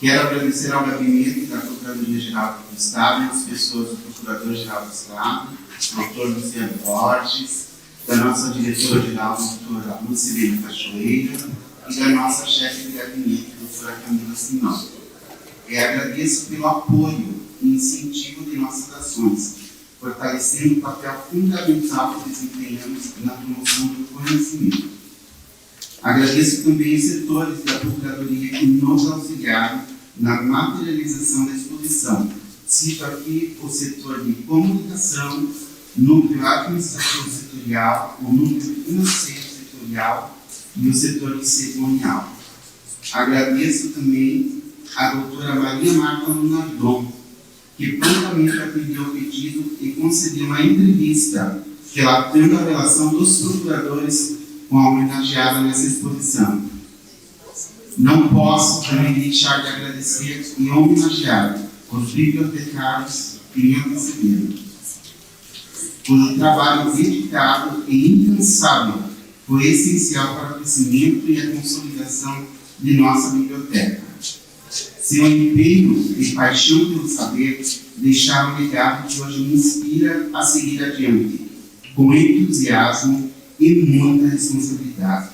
Quero agradecer ao gabinete da Procuradoria-Geral do Estado e as pessoas do Procurador-Geral do Estado, Dr. Luciano Borges, da nossa diretora-geral, doutora Lucilene Cachoeira, e da nossa chefe de gabinete, doutora Camila Simão. Agradeço pelo apoio e incentivo de nossas ações, fortalecendo o papel fundamental que desempenhamos na promoção do conhecimento. Agradeço também os setores da Procuradoria que nos auxiliaram na materialização da exposição. Cito aqui o setor de comunicação, núcleo administrativo setorial, o núcleo financeiro setorial e o setor de cerimonial. Agradeço também a doutora Maria Marta Lunardon, que prontamente atendeu o pedido e concedeu uma entrevista relatando a relação dos procuradores com a homenageada nessa exposição. Não posso também deixar de agradecer e homenagear os bibliotecários que me antecederam, cujo trabalho dedicado e incansável foi essencial para o crescimento e a consolidação de nossa biblioteca. Seu empenho e paixão pelo saber deixaram um legado que hoje me inspira a seguir adiante, com entusiasmo e muita responsabilidade.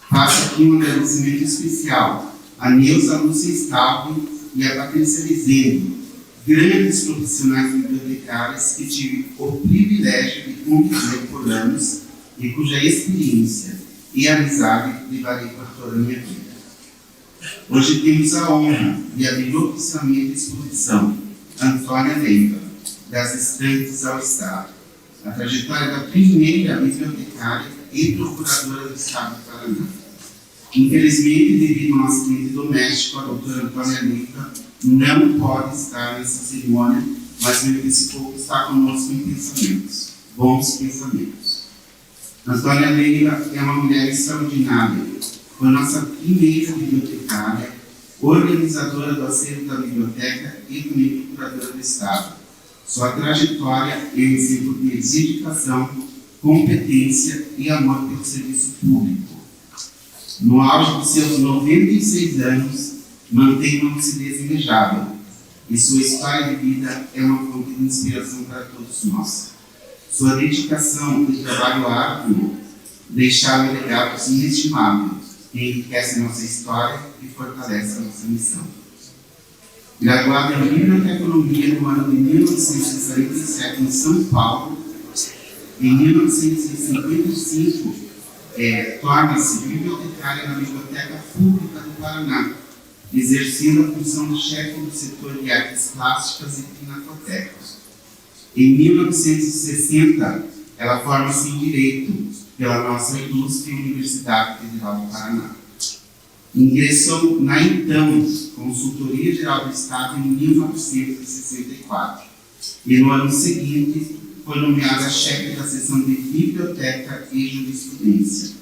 Faço aqui um agradecimento especial a Neuza Lúcia Stalvin e a Patrícia Lizendo, grandes profissionais bibliotecárias que tive o privilégio de conviver por anos e cuja experiência e amizade levarei para toda a minha vida. Hoje temos a honra de abrir oficialmente a exposição Antônia Leiva, das estantes ao Estado, a trajetória da primeira bibliotecária e procuradora do Estado do Paraná. Infelizmente, devido ao acidente doméstico, a doutora Antônia Leiva não pode estar nessa cerimônia, mas me antecipou que está conosco em pensamentos, bons pensamentos. Antônia Leiva é uma mulher extraordinária, foi nossa primeira bibliotecária, organizadora do acervo da biblioteca e também procuradora do Estado. Sua trajetória é um exemplo de dedicação, competência e amor pelo serviço público. No auge de seus 96 anos, mantém uma lucidez invejável, e sua história de vida é uma fonte de inspiração para todos nós. Sua dedicação e trabalho árduo deixaram legados inestimáveis, que enriquecem nossa história e fortalecem nossa missão. Graduada em Biblioteconomia no ano de 1947 em São Paulo, Em 1955, torna-se bibliotecária na Biblioteca Pública do Paraná, exercendo a função de chefe do setor de artes plásticas e pinacotecas. Em 1960, ela forma-se em Direito pela nossa ilustre Universidade Federal do Paraná. Ingressou na então Consultoria Geral do Estado em 1964 e no ano seguinte foi nomeada chefe da seção de Biblioteca e Jurisprudência.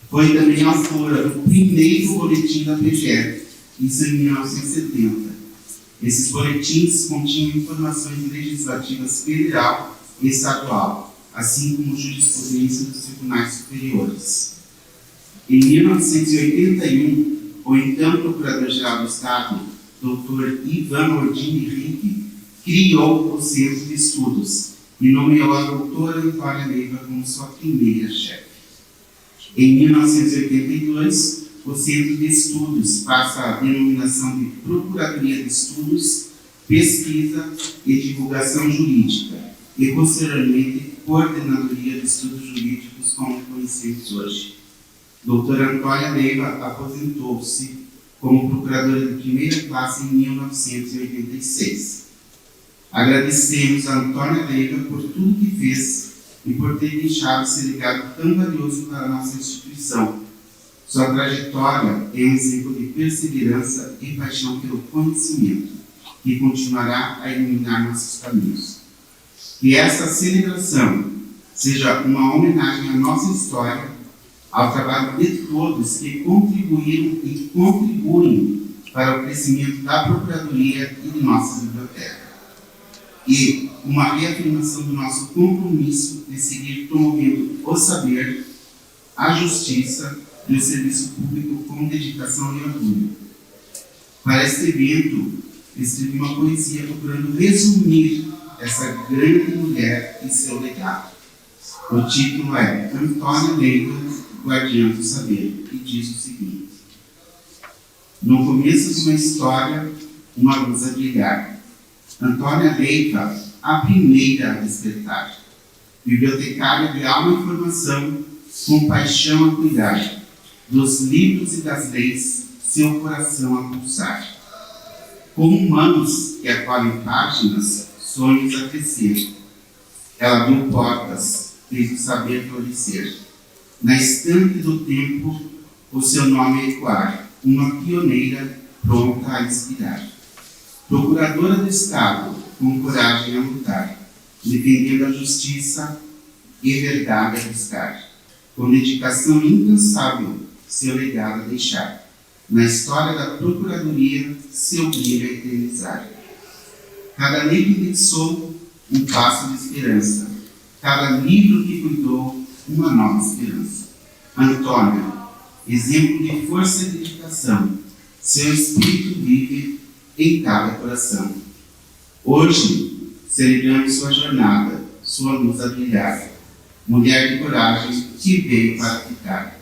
Foi também autora do primeiro boletim da PGE, isso em 1970. Esses boletins continham informações legislativas federal e estadual, assim como jurisprudência dos tribunais superiores. Em 1981, o então Procurador-Geral do Estado, Dr. Ivan Ordini Henrique, criou o Centro de Estudos e nomeou a doutora Antônia Leiva como sua primeira chefe. Em 1982, o Centro de Estudos passa a denominação de Procuradoria de Estudos, Pesquisa e Divulgação Jurídica e, posteriormente, Coordenadoria de Estudos Jurídicos, como conhecemos hoje. Doutora Antônia Leiva aposentou-se como procuradora de primeira classe em 1986. Agradecemos a Antônia Leiva por tudo que fez e por ter deixado esse legado tão valioso para a nossa instituição. Sua trajetória é um exemplo de perseverança e paixão pelo conhecimento, que continuará a iluminar nossos caminhos. Que esta celebração seja uma homenagem à nossa história, ao trabalho de todos que contribuíram e contribuem para o crescimento da Procuradoria e de nossa biblioteca. E uma reafirmação do nosso compromisso de seguir promovendo o saber, a justiça e o serviço público com dedicação e orgulho. Para este evento, escrevi uma poesia procurando resumir essa grande mulher e seu legado. O título é Antônia Leiva, Guardiã do Saber, e diz o seguinte: no começo de uma história, uma luz a brilhar. Antônia Leiva, a primeira a despertar. Bibliotecária de alma e formação, com paixão a cuidar. Dos livros e das leis, seu coração a pulsar. Com mãos que acolhem páginas, sonhos a crescer. Ela abriu portas, fez o saber florescer. Na estante do tempo, o seu nome ecoar, uma pioneira pronta a inspirar. Procuradora do Estado, com coragem a lutar, defendendo a justiça e verdade a buscar. Com dedicação incansável, seu legado a deixar. Na história da Procuradoria, seu brilho a eternizar. Cada lei que fixou, um passo de esperança. Cada livro que cuidou, uma nova esperança. Antônia, exemplo de força e dedicação, seu espírito vive em cada coração. Hoje, celebramos sua jornada, sua luz a brilhar. Mulher de coragem que veio para ficar.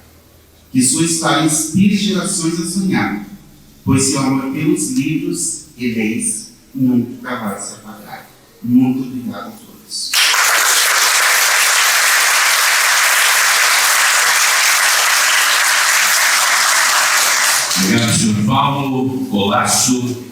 Que sua história inspire gerações a sonhar, pois seu amor pelos livros e leis nunca vai se apagar. Muito obrigado a todos. Obrigado, senhor Paulo Colasso.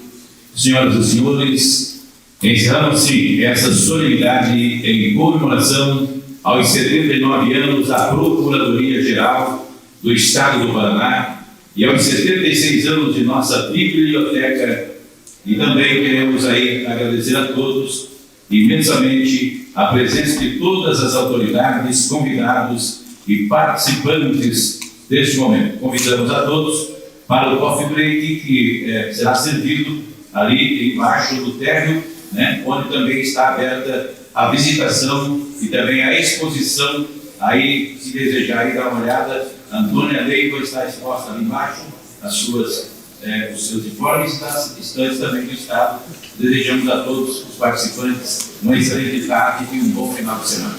Senhoras e senhores, encerramos-se essa solenidade em comemoração aos 79 anos da Procuradoria-Geral do Estado do Paraná e aos 76 anos de nossa biblioteca. E também queremos aí agradecer a todos imensamente a presença de todas as autoridades, convidados e participantes deste momento. Convidamos a todos para o coffee break que será servido ali embaixo do térreo, né, onde também está aberta a visitação e também a exposição. Aí, se desejar aí dar uma olhada, Antônia Leiva está exposta ali embaixo, os seus informes das estantes também do Estado. Desejamos a todos os participantes uma excelente tarde e um bom final de semana.